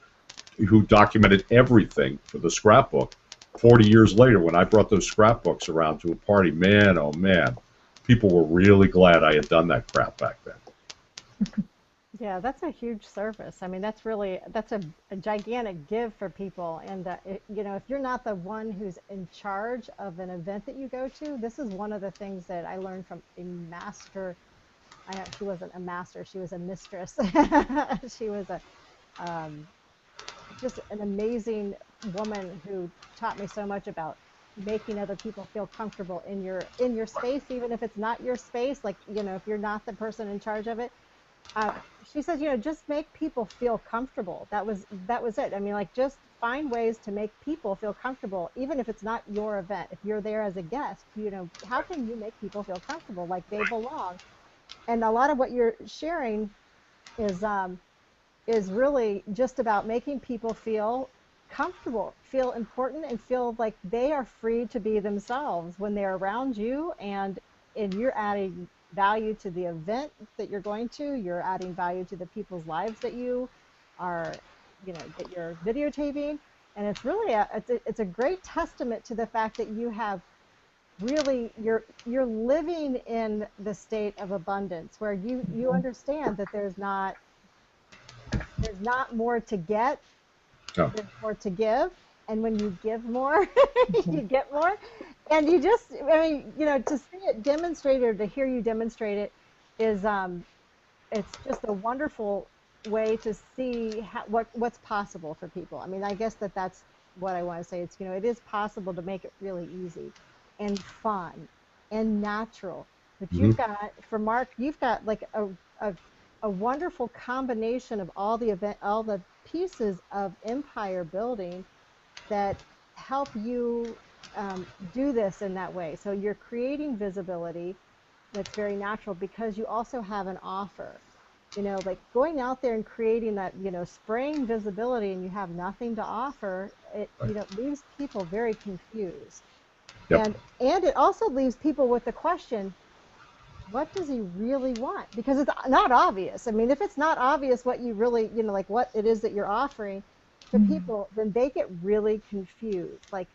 documented everything for the scrapbook. 40 years later, when I brought those scrapbooks around to a party, man, oh man, people were really glad I had done that crap back then. Yeah, that's a huge service. I mean, that's a gigantic give for people. And you know, if you're not the one who's in charge of an event that you go to, this is one of the things that I learned from a master. She wasn't a master; she was a mistress. She was a just an amazing woman who taught me so much about making other people feel comfortable in your space, even if it's not your space. Like, you know, if you're not the person in charge of it. She says, you know, just make people feel comfortable. That was it. I mean, like, just find ways to make people feel comfortable, even if it's not your event. If you're there as a guest, you know, how can you make people feel comfortable, like they belong? And a lot of what you're sharing is really just about making people feel comfortable, feel important, and feel like they are free to be themselves when they're around you, and you're adding value to the event that you're going to. You're adding value to the people's lives that you are, you know, that you're videotaping, and it's really it's a great testament to the fact that you have really you're living in the state of abundance, where you understand that there's not more to get, No. there's more to give, and when you give more, you get more. And you just, I mean, you know, to see it demonstrated, or to hear you demonstrate it, is it's just a wonderful way to see what's possible for people. I mean, I guess that's what I want to say. It's, you know, it is possible to make it really easy and fun and natural. But you've got, for Mark, you've got like a wonderful combination of all the pieces of empire building that help you do this in that way. So you're creating visibility that's very natural, because you also have an offer. You know, like going out there and creating that, you know, spraying visibility, and you have nothing to offer, it, you know, leaves people very confused. Yep. And it also leaves people with the question, what does he really want? Because it's not obvious. I mean, if it's not obvious what you really, you know, like what it is that you're offering to people, then they get really confused. Like,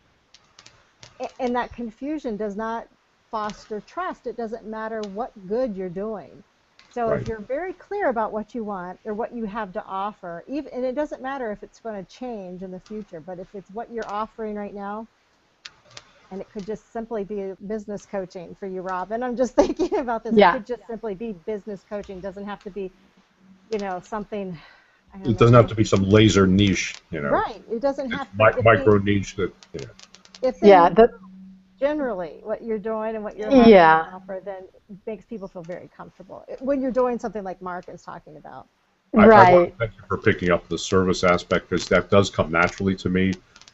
and that confusion does not foster trust. It doesn't matter what good you're doing. So if you're very clear about what you want or what you have to offer, even, and it doesn't matter if it's going to change in the future, but if it's what you're offering right now, and it could just simply be business coaching for you, Rob. And I'm just thinking about this. Yeah. It could just simply be business coaching. It doesn't have to be, you know, something. I don't It know, doesn't have to be some laser niche, you know. right. It doesn't have to. Micro niche that, you know. If Yeah. generally what you're doing and what you're having to offer, then makes people feel very comfortable when you're doing something like Mark is talking about. I Right. want to thank you for picking up the service aspect, because that does come naturally to me.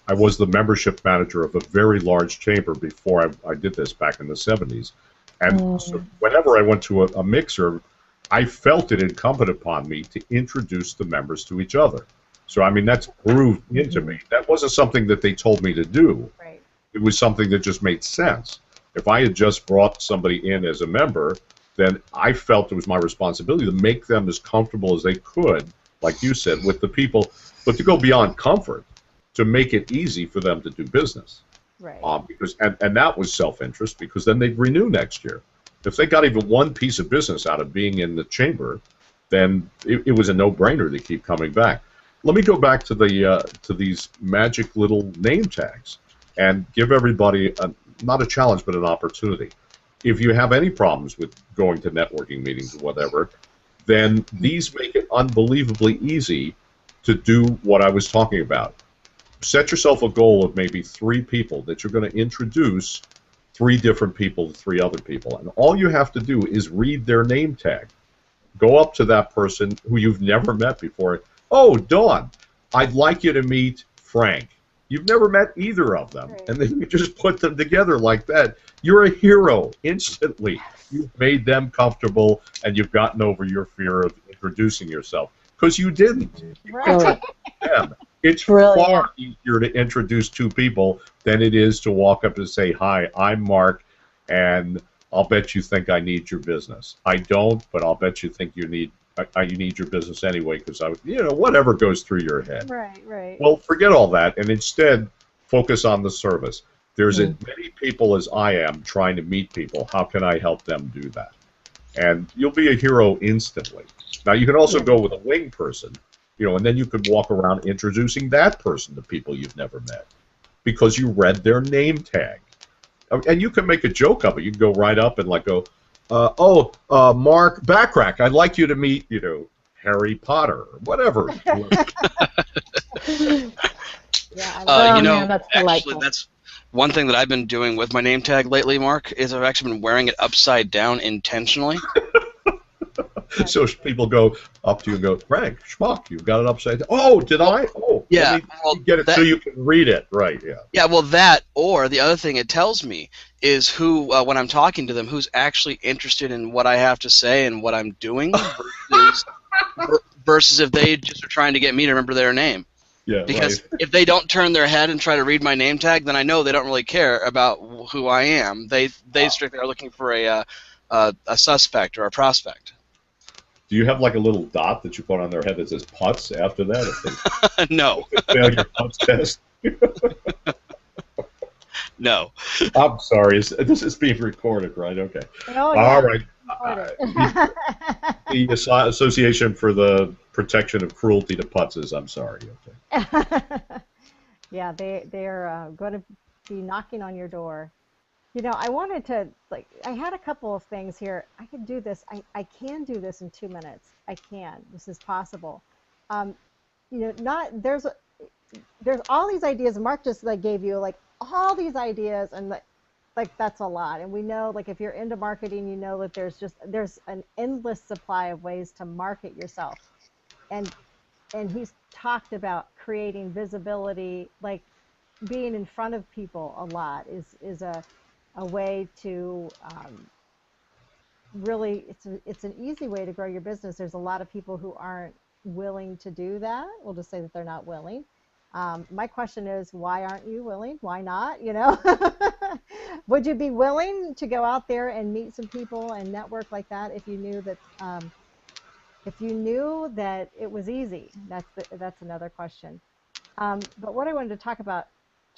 I was the membership manager of a very large chamber before I did this back in the 70s. And so whenever I went to a mixer, I felt it incumbent upon me to introduce the members to each other. So, I mean, that's grooved into me. That wasn't something that they told me to do. Right. It was something that just made sense. If I had just brought somebody in as a member, then I felt it was my responsibility to make them as comfortable as they could, like you said, with the people, but to go beyond comfort, to make it easy for them to do business. Right. Because and that was self-interest, because then they'd renew next year. If they got even one piece of business out of being in the chamber, then it was a no-brainer to keep coming back. Let me go back to these magic little name tags and give everybody not a challenge, but an opportunity. If you have any problems with going to networking meetings or whatever, then these make it unbelievably easy to do what I was talking about. Set yourself a goal of maybe 3 people that you're going to introduce 3 different people to 3 other people. And all you have to do is read their name tag. Go up to that person who you've never met before oh, Dawn, I'd like you to meet Frank. You've never met either of them, Right. and then you just put them together like that. You're a hero instantly. You've made them comfortable, and you've gotten over your fear of introducing yourself because you didn't. Right. Them. It's Brilliant. far easier to introduce two people than it is to walk up and say, "Hi, I'm Mark, and I'll bet you think I need your business." I don't, but I'll bet you think you need your business anyway because whatever goes through your head. Right. Right. Well, forget all that and instead focus on the service. There's as Mm. many people as I am trying to meet people. How can I help them do that? And you'll be a hero instantly. Now, you can also Yeah. go with a wing person, and then you could walk around introducing that person to people you've never met because you read their name tag. And you can make a joke of it. You can go right up and go, Mark Backrack, I'd like you to meet, Harry Potter or whatever. Yeah. I Oh, You know, man, that's actually, delightful. that's one thing that I've been doing with my name tag lately, Mark, is I've actually been wearing it upside down intentionally. So people go up to you and go, Frank Schmuck, you've got it upside down. Oh, did I? Oh, Yeah, let me well, get it so you can read it. Right, yeah. Yeah, well, that or the other thing it tells me is who, when I'm talking to them, who's actually interested in what I have to say and what I'm doing versus if they just are trying to get me to remember their name. Yeah, Because right. if they don't turn their head and try to read my name tag, then I know they don't really care about who I am. They strictly are looking for a suspect or a prospect. Do you have like a little dot that you put on their head that says putz after that? If they No, fail your putz test? no. I'm sorry. This is being recorded, right? Okay. Oh, All yeah. right. The Association for the Protection of Cruelty to Putzes. I'm sorry. Okay. Yeah, they're going to be knocking on your door. I wanted to I had a couple of things here. I could do this. I can do this in 2 minutes. I can. This is possible. Um, not there's all these ideas. Mark just gave you all these ideas, and that's a lot. And we know if you're into marketing, you know that there's an endless supply of ways to market yourself. And he's talked about creating visibility, being in front of people a lot is a way to really it's an easy way to grow your business. There's a lot of people who aren't willing to do that. We'll just say that they're not willing. My question is, why aren't you willing? Why not? Would you be willing to go out there and meet some people and network like that if you knew that it was easy? That's another question. But what I wanted to talk about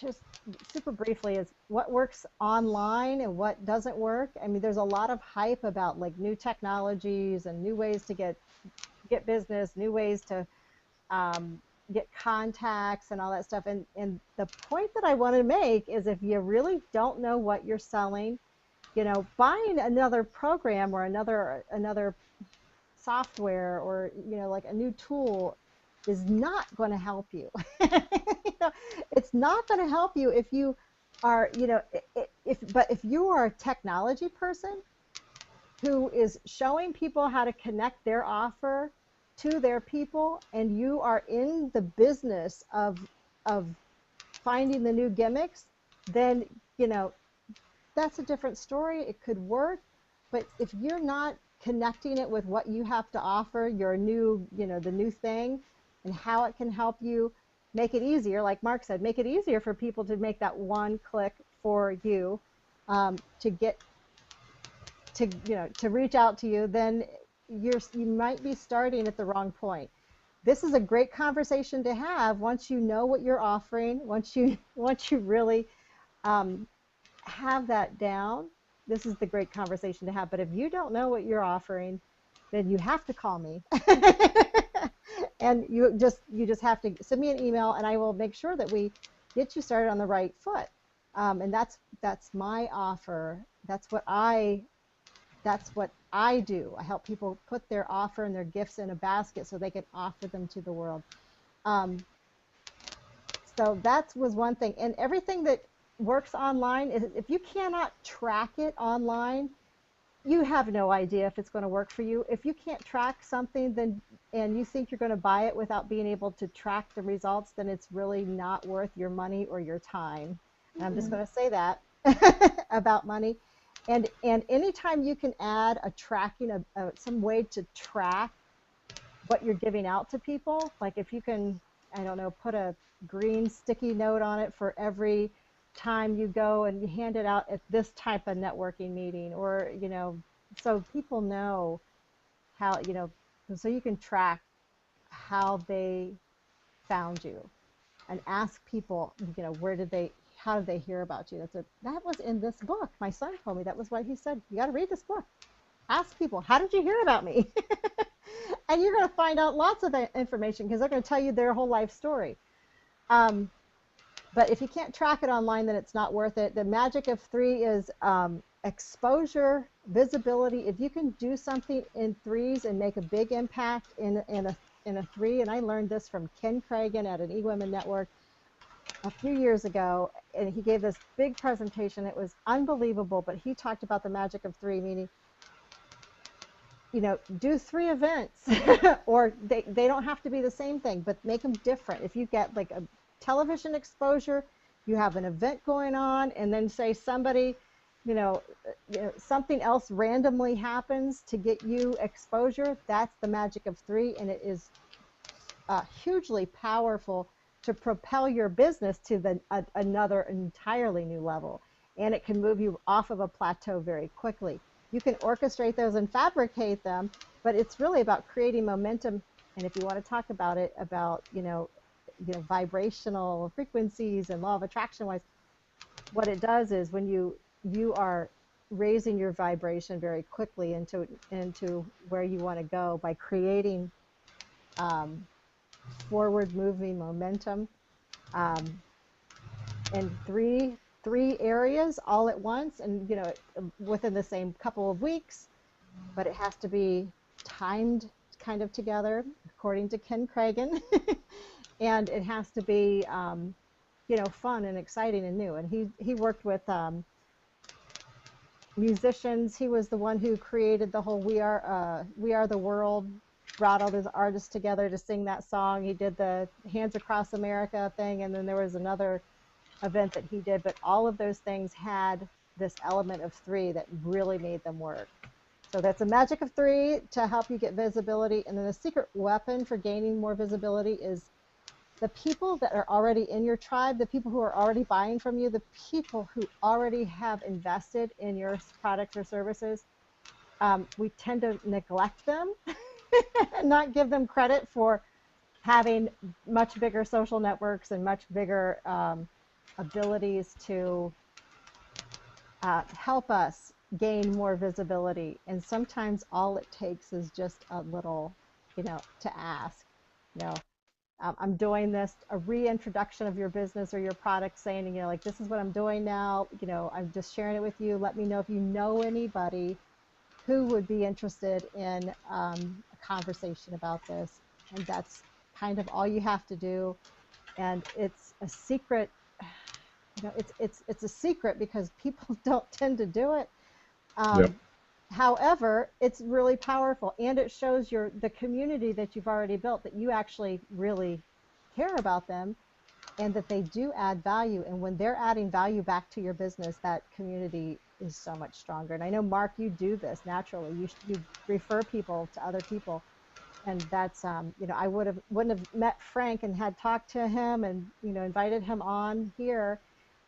just super briefly is what works online and what doesn't work. I mean, there's a lot of hype about new technologies and new ways to get business, new ways to get contacts and all that stuff. And the point that I want to make is if you really don't know what you're selling, buying another program or another software or a new tool is not going to help you. It's not going to help you if you are if you are a technology person who is showing people how to connect their offer to their people, and you are in the business of finding the new gimmicks, then that's a different story. It could work, but if you're not connecting it with what you have to offer, your new, the new thing, and how it can help you make it easier, like Mark said, make it easier for people to make that one click for you, to get to reach out to you, then you might be starting at the wrong point. This is a great conversation to have once you know what you're offering, once you really have that down. This is the great conversation to have. But if you don't know what you're offering, then you have to call me. And you just have to send me an email, and I will make sure that we get you started on the right foot. And that's my offer. That's what I do. I help people put their offer and their gifts in a basket so they can offer them to the world. So that was one thing. And everything that works online, if you cannot track it online, you have no idea if it's going to work for you. If you can't track something, then and you think you're going to buy it without being able to track the results, then it's really not worth your money or your time. And I'm just going to say that about money. And anytime you can add a tracking, some way to track what you're giving out to people, like if you can, I don't know, put a green sticky note on it for every time you go and you hand it out at this type of networking meeting, or, you know, so people know how, you know, so you can track how they found you, and ask people, you know, how did they hear about you? That was in this book. My son told me that was what he said. You got to read this book. Ask people, how did you hear about me? And you're going to find out lots of information, because they're going to tell you their whole life story. But if you can't track it online, then it's not worth it. The magic of 3 is exposure, visibility. If you can do something in 3s and make a big impact in a 3, and I learned this from Ken Cragen at an eWomen Network a few years ago, and he gave this big presentation. It was unbelievable, but he talked about the magic of 3, meaning, you know, do 3 events, or they don't have to be the same thing, but make them different. If you get like a television exposure, you have an event going on, and then say somebody, you know, something else randomly happens to get you exposure, that's the magic of 3, and it is hugely powerful to propel your business to another entirely new level. And it can move you off of a plateau very quickly. You can orchestrate those and fabricate them, but it's really about creating momentum. And if you want to talk about it, about, you know, vibrational frequencies and law of attraction wise, what it does is when you are raising your vibration very quickly into where you want to go by creating forward moving momentum in three areas all at once, and, you know, within the same couple of weeks, but it has to be timed kind of together according to Ken Cragen. And it has to be you know, fun and exciting and new. And he worked with musicians. He was the one who created the whole We Are the World, brought all those artists together to sing that song. He did the Hands Across America thing, and then there was another event that he did, but all of those things had this element of 3 that really made them work. So that's a magic of 3 to help you get visibility. And then the secret weapon for gaining more visibility is the people that are already in your tribe, the people who are already buying from you, the people who already have invested in your products or services. We tend to neglect them and not give them credit for having much bigger social networks and much bigger abilities to help us gain more visibility. And sometimes all it takes is just a little, you know, to ask, you know, I'm doing this, a reintroduction of your business or your product, saying, you know, like, this is what I'm doing now, you know, I'm just sharing it with you. Let me know if you know anybody who would be interested in a conversation about this. And that's kind of all you have to do. And it's a secret, you know, it's a secret because people don't tend to do it. Yep. However, it's really powerful, and it shows the community that you've already built, that you actually really care about them, and that they do add value. And when they're adding value back to your business, that community is so much stronger. And I know, Mark, you do this naturally. You refer people to other people, and that's you know, I wouldn't have met Frank and had talked to him and, you know, invited him on here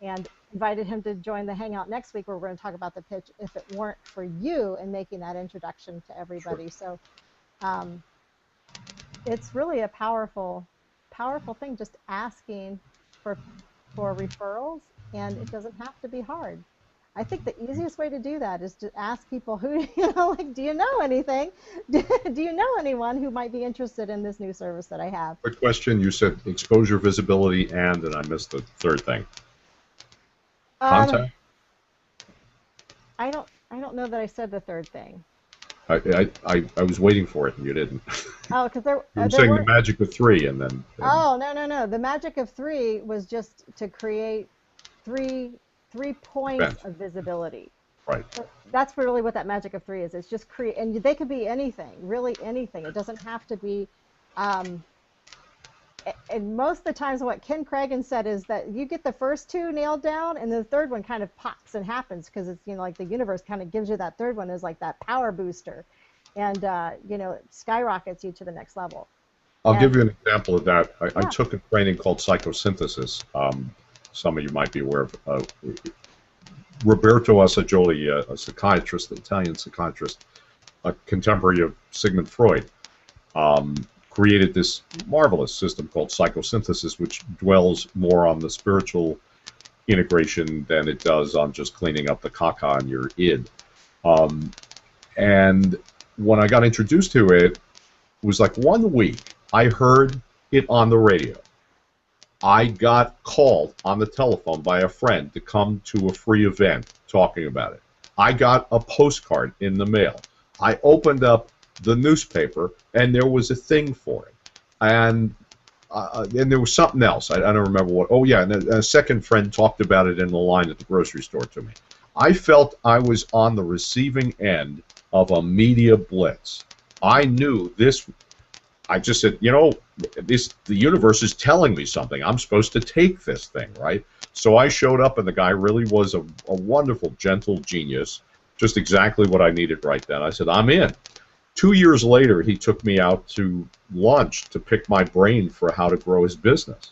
and invited him to join the Hangout next week, where we're going to talk about the pitch, if it weren't for you and making that introduction to everybody. So it's really a powerful thing, just asking for referrals, and it doesn't have to be hard. I think the easiest way to do that is to ask people who, you know, like, do you know anything? Do you know anyone who might be interested in this new service that I have? Quick question. You said exposure, visibility, and I missed the third thing. Contact? I don't know that I said the third thing. I was waiting for it and you didn't. Oh, because there You were saying the magic of 3 and then. Oh, no. The magic of 3 was just to create three points of visibility. Right. That's really what that magic of three is. It's just create, and they could be anything, really anything. It doesn't have to be. Um, and most of the times, what Ken Cragen said is that you get the first two nailed down, and the third one kind of pops and happens because it's, you know, like the universe kind of gives you that third one as like that power booster, and you know, it skyrockets you to the next level. I'll give And you an example of that. I yeah, took a training called psychosynthesis. Some of you might be aware of. Roberto Assagioli, a psychiatrist, an Italian psychiatrist, a contemporary of Sigmund Freud, created this marvelous system called psychosynthesis, which dwells more on the spiritual integration than it does on just cleaning up the caca in your id. And when I got introduced to it, it was like 1 week I heard it on the radio. I got called on the telephone by a friend to come to a free event talking about it. I got a postcard in the mail. I opened up the newspaper, and there was a thing for it. And there was something else. I don't remember what. Oh, yeah, and a second friend talked about it in the line at the grocery store to me. I felt I was on the receiving end of a media blitz. I knew this. I just said, you know, the universe is telling me something. I'm supposed to take this thing, right? So I showed up, and the guy really was a wonderful, gentle genius, just exactly what I needed right then. I said, I'm in. 2 years later, he took me out to lunch to pick my brain for how to grow his business.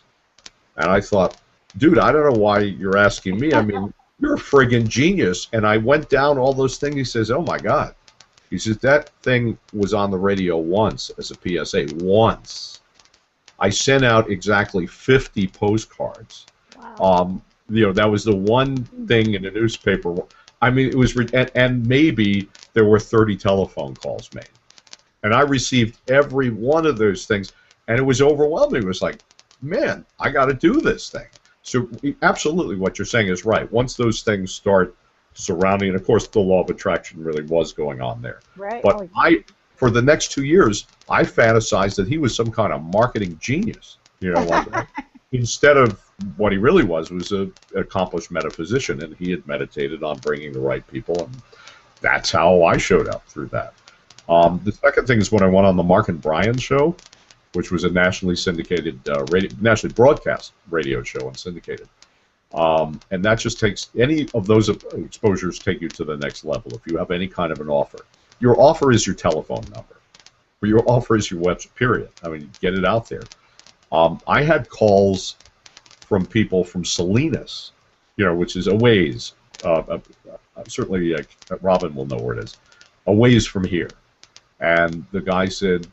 And I thought, dude, I don't know why you're asking me. I mean, you're a friggin' genius. And I went down all those things. He says, oh, my God. He says, that thing was on the radio once as a PSA, once. I sent out exactly 50 postcards. wow. You know, that was the one thing in the newspaper. I mean, it was, and maybe there were 30 telephone calls made. And I received every one of those things, and it was overwhelming. It was like, man, I got to do this thing. So absolutely what you're saying is right. Once those things start surrounding, and of course the law of attraction really was going on there. Right. But for the next 2 years, I fantasized that he was some kind of marketing genius. You know, like instead of what he really was an accomplished metaphysician, and he had meditated on bringing the right people, and that's how I showed up through that. The second thing is when I went on the Mark and Brian show, which was a nationally syndicated, nationally broadcast radio show and syndicated. And that just takes, any of those exposures take you to the next level if you have any kind of an offer. Your offer is your telephone number, or your offer is your website, period. I mean, get it out there. I had calls from people from Salinas, you know, which is a ways, certainly Robin will know where it is, a ways from here. And the guy said,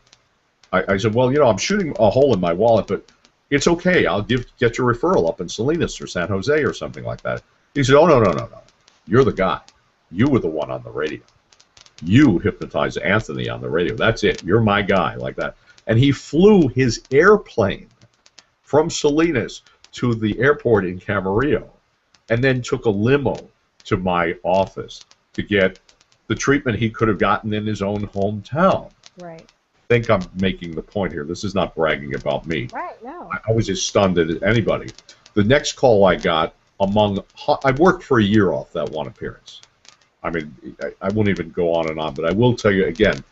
I said, well, you know, I'm shooting a hole in my wallet, but it's okay. I'll get your referral up in Salinas or San Jose or something like that. He said, oh, no. You're the guy. You were the one on the radio. You hypnotized Anthony on the radio. That's it. You're my guy, like that. And he flew his airplane from Salinas to the airport in Camarillo and then took a limo to my office to get the treatment he could have gotten in his own hometown. Right. I think I'm making the point here. This is not bragging about me. Right. No. I was as stunned as anybody. The next call I got I worked for a year off that one appearance. I mean, I won't even go on and on, but I will tell you again,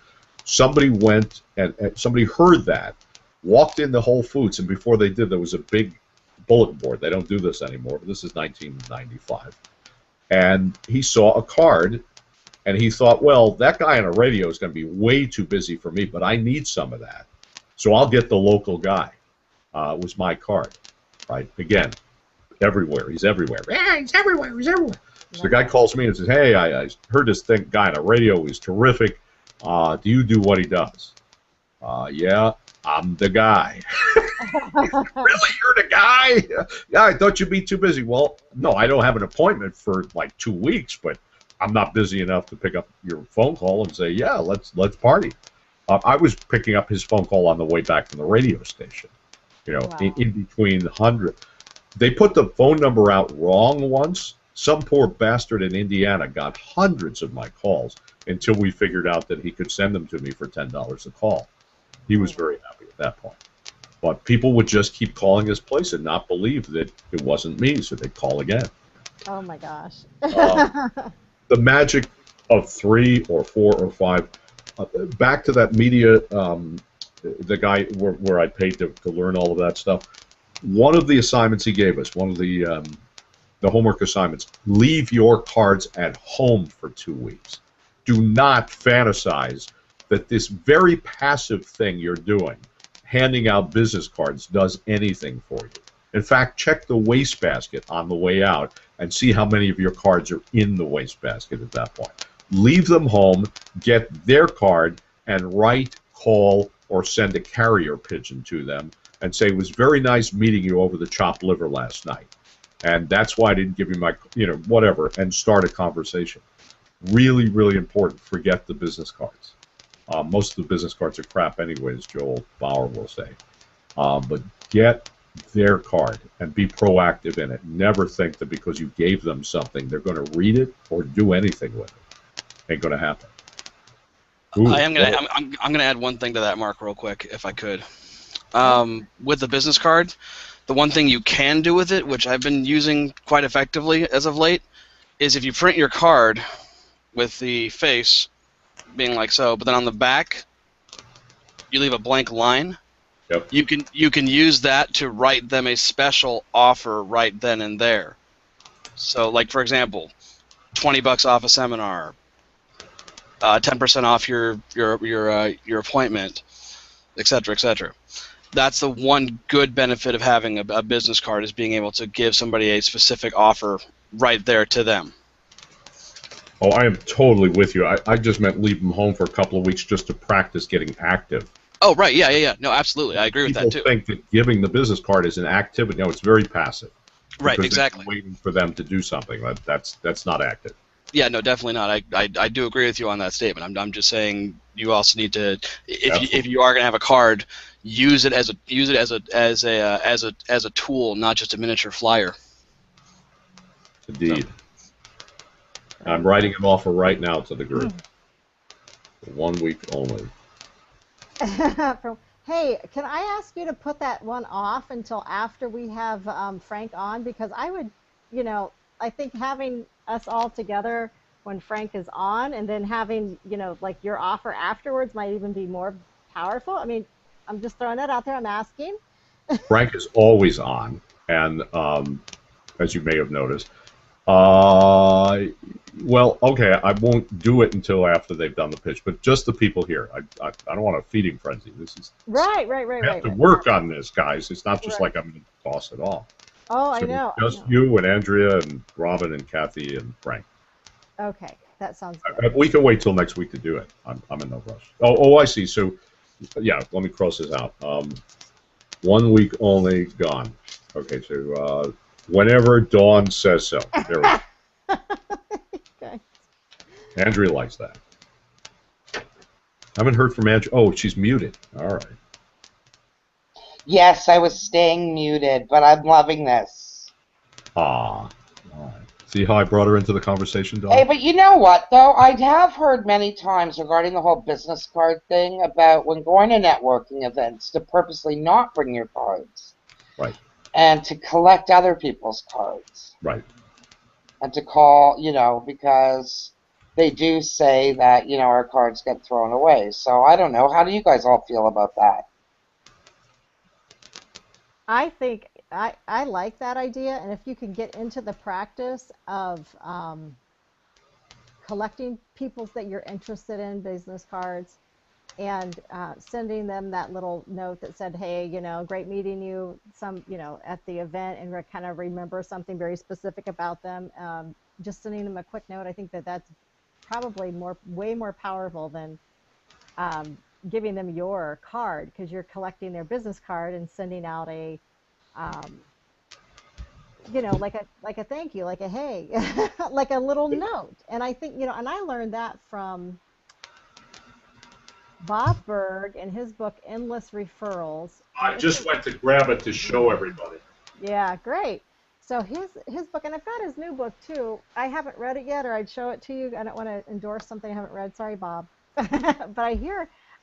somebody went and somebody heard that, walked into Whole Foods, and before they did, there was a big bulletin board. They don't do this anymore, but this is 1995. And he saw a card, and he thought, well, that guy on the radio is going to be way too busy for me, but I need some of that. So I'll get the local guy. It was my card, right? Again, everywhere. He's everywhere. Yeah, he's everywhere. He's everywhere. So the guy calls me and says, hey, I heard this guy on the radio. He's terrific. Do you do what he does? Yeah, I'm the guy. Really? You're the guy? Yeah, I thought you'd be too busy. Well, no, I don't have an appointment for like 2 weeks, but I'm not busy enough to pick up your phone call and say, yeah, let's party. I was picking up his phone call on the way back from the radio station, you know, Wow. in between 100. They put the phone number out wrong once. Some poor bastard in Indiana got hundreds of my calls until we figured out that he could send them to me for $10 a call. He was very happy at that point. But people would just keep calling his place and not believe that it wasn't me, so they'd call again. Oh my gosh. the magic of 3 or 4 or 5. Back to that media, the guy where I paid to learn all of that stuff. One of the assignments he gave us, one of the homework assignments, leave your cards at home for 2 weeks. Do not fantasize that this very passive thing you're doing, handing out business cards, does anything for you. In fact, check the wastebasket on the way out and see how many of your cards are in the wastebasket at that point. Leave them home, get their card, and write, call, or send a carrier pigeon to them and say, it was very nice meeting you over the chopped liver last night. And that's why I didn't give you my, whatever, and start a conversation. Really, really important. Forget the business cards. Most of the business cards are crap anyway, as Joel Bauer will say. But get their card and be proactive in it. Never think that because you gave them something, they're going to read it or do anything with it. Ain't going to happen. Ooh, I'm gonna add one thing to that, Mark, real quick, if I could. With the business card, the one thing you can do with it, which I've been using quite effectively as of late, is if you print your card with the face being like so, but then on the back you leave a blank line. Yep. You can use that to write them a special offer right then and there. So, like for example, $20 off a seminar, 10% off your appointment, etc., etc. That's the one good benefit of having a business card, is being able to give somebody a specific offer right there to them. Oh, I am totally with you. I just meant leave them home for a couple of weeks just to practice getting active. Oh, right. Yeah. No, absolutely. I agree with that, too. People think that giving the business card is an activity. No, it's very passive. Right, because exactly. they're waiting for them to do something. That's not active. Yeah, no, definitely not. I do agree with you on that statement. I'm just saying you also need to, if you are going to have a card, use it as a tool, not just a miniature flyer. Indeed. So. I'm writing an offer right now to the group. For 1 week only. Hey, can I ask you to put that one off until after we have Frank on? Because I would, I think having us all together when Frank is on, and then having, like your offer afterwards might even be more powerful. I mean, I'm just throwing that out there. I'm asking. Frank is always on, and as you may have noticed. Well, okay, I won't do it until after they've done the pitch, but just the people here. I don't want a feeding frenzy. This is right. We have to work on this, guys. It's not just like I'm going to toss it off. Oh, so I know. Just you and Andrea and Robin and Kathy and Frank. Okay, that sounds good. We can wait till next week to do it. I'm in no rush. Oh, I see. So, yeah, let me cross this out. 1 week only, gone. Okay, so whenever Dawn says so. There we go. Okay. Andrea likes that. Haven't heard from Andrea. Oh, she's muted. All right. Yes, I was staying muted, but I'm loving this. All right. See how I brought her into the conversation, Dawn? Hey, but you know what, though? I have heard many times regarding the whole business card thing about when going to networking events to purposely not bring your cards. Right. And to collect other people's cards. Right. And to call, because they do say that, our cards get thrown away. So I don't know. How do you guys all feel about that? I think I like that idea, and if you can get into the practice of collecting people's that you're interested in business cards, and sending them that little note that said, hey, great meeting you, at the event, and kind of remember something very specific about them. Just sending them a quick note, I think that's probably way more powerful than giving them your card, because you're collecting their business card and sending out a, like a thank you, like a hey, like a little note. And I think, and I learned that from Bob Berg in his book Endless Referrals. I just went to grab it to show everybody. Yeah, great. So his book, and I've got his new book too. I haven't read it yet, or I'd show it to you. I don't want to endorse something I haven't read. Sorry, Bob. But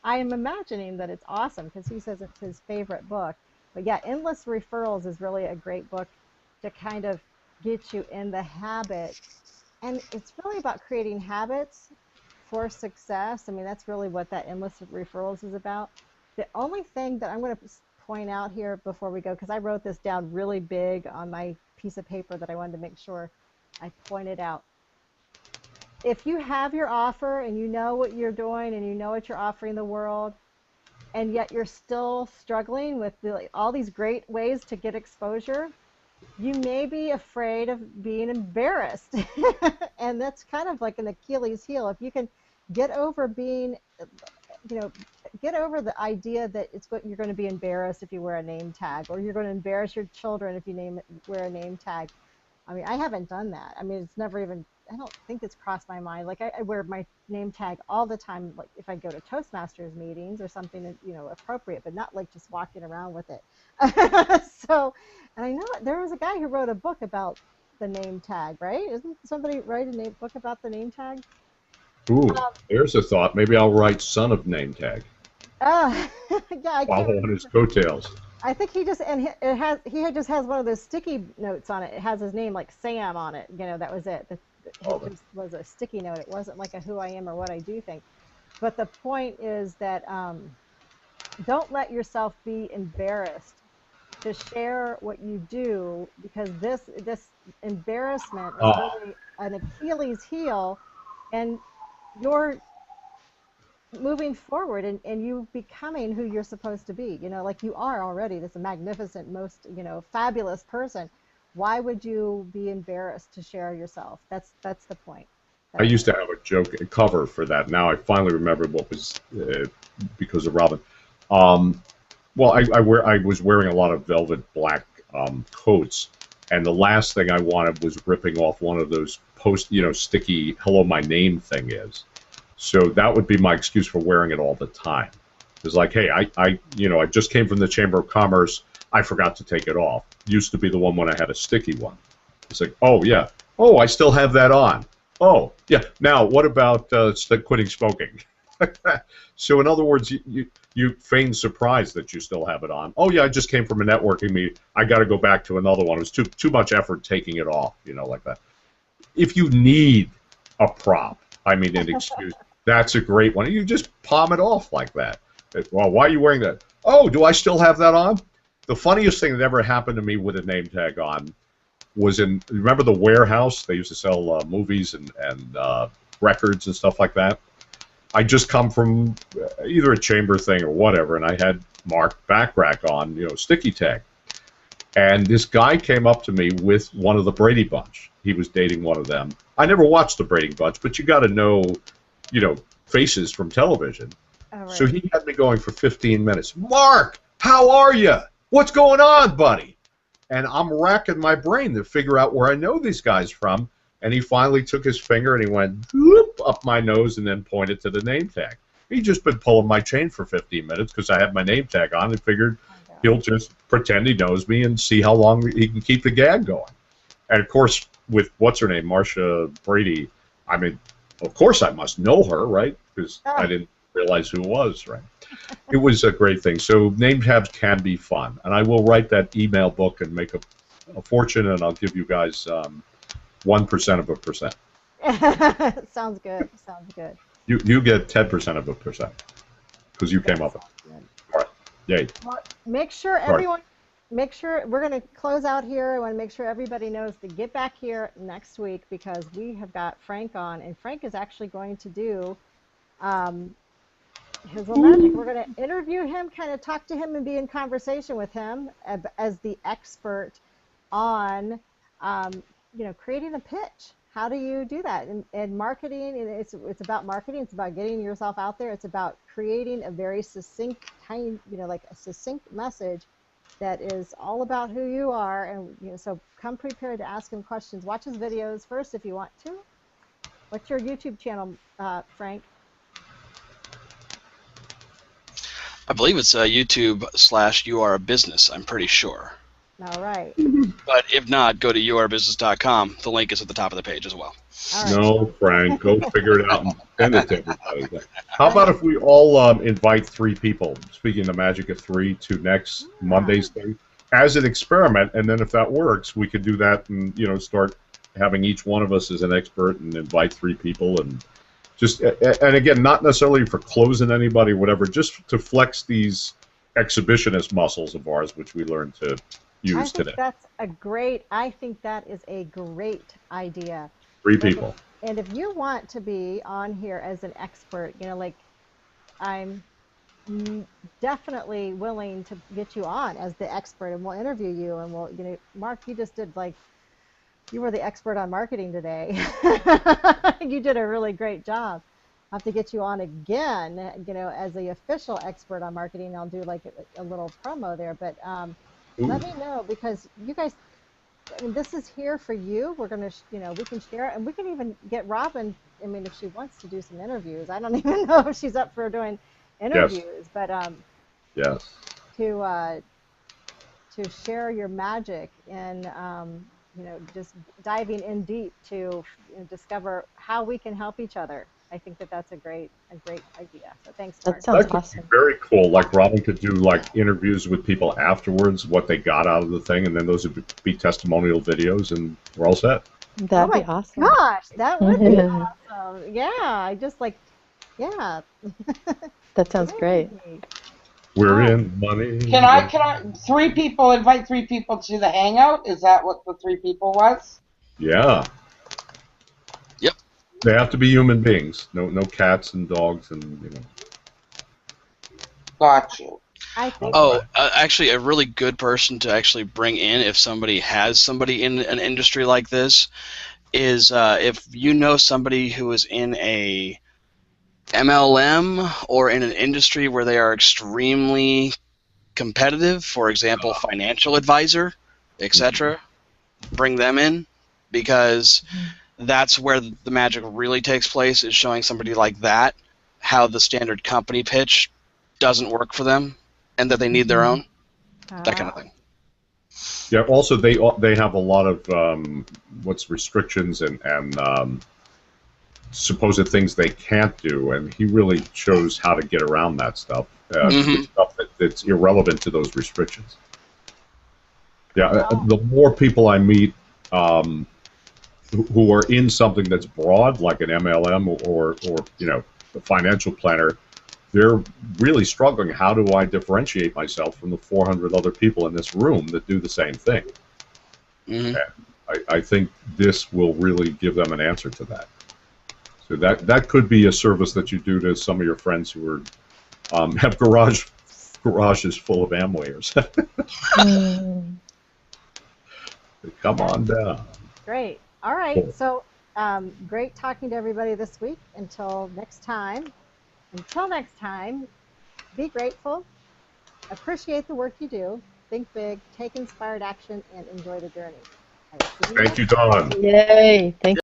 I am imagining that it's awesome because he says it's his favorite book. But yeah, Endless Referrals is really a great book to kind of get you in the habit And it's really about creating habits for success. I mean, that's really what that endless referrals is about. The only thing that I'm going to point out here before we go, because I wrote this down really big on my piece of paper that I wanted to make sure I pointed out. If you have your offer and you know what you're doing and you know what you're offering the world, and yet you're still struggling with all these great ways to get exposure, you may be afraid of being embarrassed. And that's kind of like an Achilles heel. If you can get over being, get over the idea that you're going to be embarrassed if you wear a name tag, or you're going to embarrass your children if you wear a name tag. I mean, I haven't done that. I mean, it's never even, I don't think it's crossed my mind. Like, I wear my name tag all the time, like if I go to Toastmasters meetings or something, appropriate, but not like just walking around with it. So, and I know there was a guy who wrote a book about the name tag, right? Isn't somebody write a book about the name tag? Ooh, there's a thought. Maybe I'll write Son of Name Tag. Yeah, I can't Follow on his coattails. I think he just just has one of those sticky notes on it. It has his name like Sam on it. That was it. It just was a sticky note. It wasn't like a who I am or what I do thing. But the point is that don't let yourself be embarrassed to share what you do, because this embarrassment is really an Achilles heel, and you're moving forward and you becoming who you're supposed to be, like you are already, this magnificent, most, fabulous person. Why would you be embarrassed to share yourself? That's the point. I used to have a joke cover for that. Now I finally remembered what was because of Robin. Well, I was wearing a lot of velvet black coats, and the last thing I wanted was ripping off one of those sticky "Hello, my name" thing is. So that would be my excuse for wearing it all the time. It's like, hey, I just came from the Chamber of Commerce. I forgot to take it off. Used to be the one when I had a sticky one. It's like, oh yeah, oh I still have that on. Oh yeah. Now what about quitting smoking? So in other words, you feign surprise that you still have it on. Oh yeah, I just came from a networking meeting. I got to go back to another one. It was too much effort taking it off. Like that. If you need a prop, an excuse, that's a great one. You just palm it off like that. Well, why are you wearing that? Oh, do I still have that on? The funniest thing that ever happened to me with a name tag on was remember the warehouse? They used to sell movies and records and stuff like that. I just come from either a chamber thing or whatever, and I had Mark Backrack on, sticky tag. And this guy came up to me with one of the Brady Bunch. He was dating one of them. I never watched the Brady Bunch, but you got to know, faces from television. Right. So he had me going for 15 minutes. Mark, how are you? What's going on, buddy? And I'm racking my brain to figure out where I know these guys from. And he finally took his finger and he went whoop, up my nose and then pointed to the name tag. He'd just been pulling my chain for 15 minutes because I had my name tag on and figured he'll just pretend he knows me and see how long he can keep the gag going. And, of course, with what's-her-name, Marcia Brady, of course I must know her, right? Because I didn't realize who it was, right? It was a great thing. So name tags can be fun. And I will write that email book and make a fortune, and I'll give you guys 1% of a percent. Sounds good. Sounds good. You get 10% of a percent because you came up with it. All right. Yay. Well, make sure everyone, we're going to close out here. I want to make sure everybody knows to get back here next week because we have got Frank on, and Frank is actually going to do his little magic. We're going to interview him, kind of talk to him and be in conversation with him as the expert on creating a pitch. How do you do that? And marketing, it's about marketing. It's about getting yourself out there. It's about creating a very succinct like a succinct message that is all about who you are. And so come prepared to ask him questions. Watch his videos first if you want to. What's your YouTube channel, Frank? I believe it's YouTube/You Are a Business. I'm pretty sure. All right. But if not, go to youarebusiness.com. The link is at the top of the page as well. All right. No, Frank, go figure it out and send it to everybody. How about if we all invite 3 people, speaking the magic of 3, to next Monday's thing, as an experiment, and then if that works, we could do that and start having each one of us as an expert and invite 3 people and just, and again, not necessarily for closing anybody, whatever, just to flex these exhibitionist muscles of ours, which we learned to use today. I think that is a great idea. 3 people. And if you want to be on here as an expert, you know, like I'm definitely willing to get you on as the expert, and we'll interview you, and we'll, you know, Mark, you just did like, you were the expert on marketing today. You did a really great job. I'll have to get you on again, you know, as the official expert on marketing. I'll do like a little promo there, but let me know, because you guys, I mean, this is here for you. We're going to, you know, we can share it, and we can even get Robin, I mean, if she wants to do some interviews. I don't even know if she's up for doing interviews, yes. But yes, to share your magic and you know, just diving in deep to, you know, discover how we can help each other. I think that that's a great idea. So thanks, Mark. That sounds awesome. Very cool. Like Robin could do like interviews with people afterwards, what they got out of the thing, and then those would be testimonial videos, and we're all set. That'd be awesome. Gosh, that would be awesome. Yeah, I just like, yeah. That sounds great. We're in money. Can I 3 people, invite 3 people to the Hangout? Is that what the 3 people was? Yeah. Yep. They have to be human beings. No cats and dogs and, you know. Got you. Actually, a really good person to actually bring in, if somebody has somebody in an industry like this, is if you know somebody who is in a MLM or in an industry where they are extremely competitive, for example, financial advisor, etc., bring them in, because that's where the magic really takes place, is showing somebody like that how the standard company pitch doesn't work for them and that they need their own, that kind of thing. Yeah, also they have a lot of restrictions and supposed things they can't do, and he really shows how to get around that stuff. Stuff that's irrelevant to those restrictions. Yeah, the more people I meet who are in something that's broad, like an MLM or you know, a financial planner, they're really struggling. How do I differentiate myself from the 400 other people in this room that do the same thing? I think this will really give them an answer to that. So that could be a service that you do to some of your friends who are have garages full of Amwayers. Come on down. Great. All right. Cool. So great talking to everybody this week. Until next time, be grateful, appreciate the work you do, think big, take inspired action, and enjoy the journey. Thank you, Dawn. Yay. Thank you.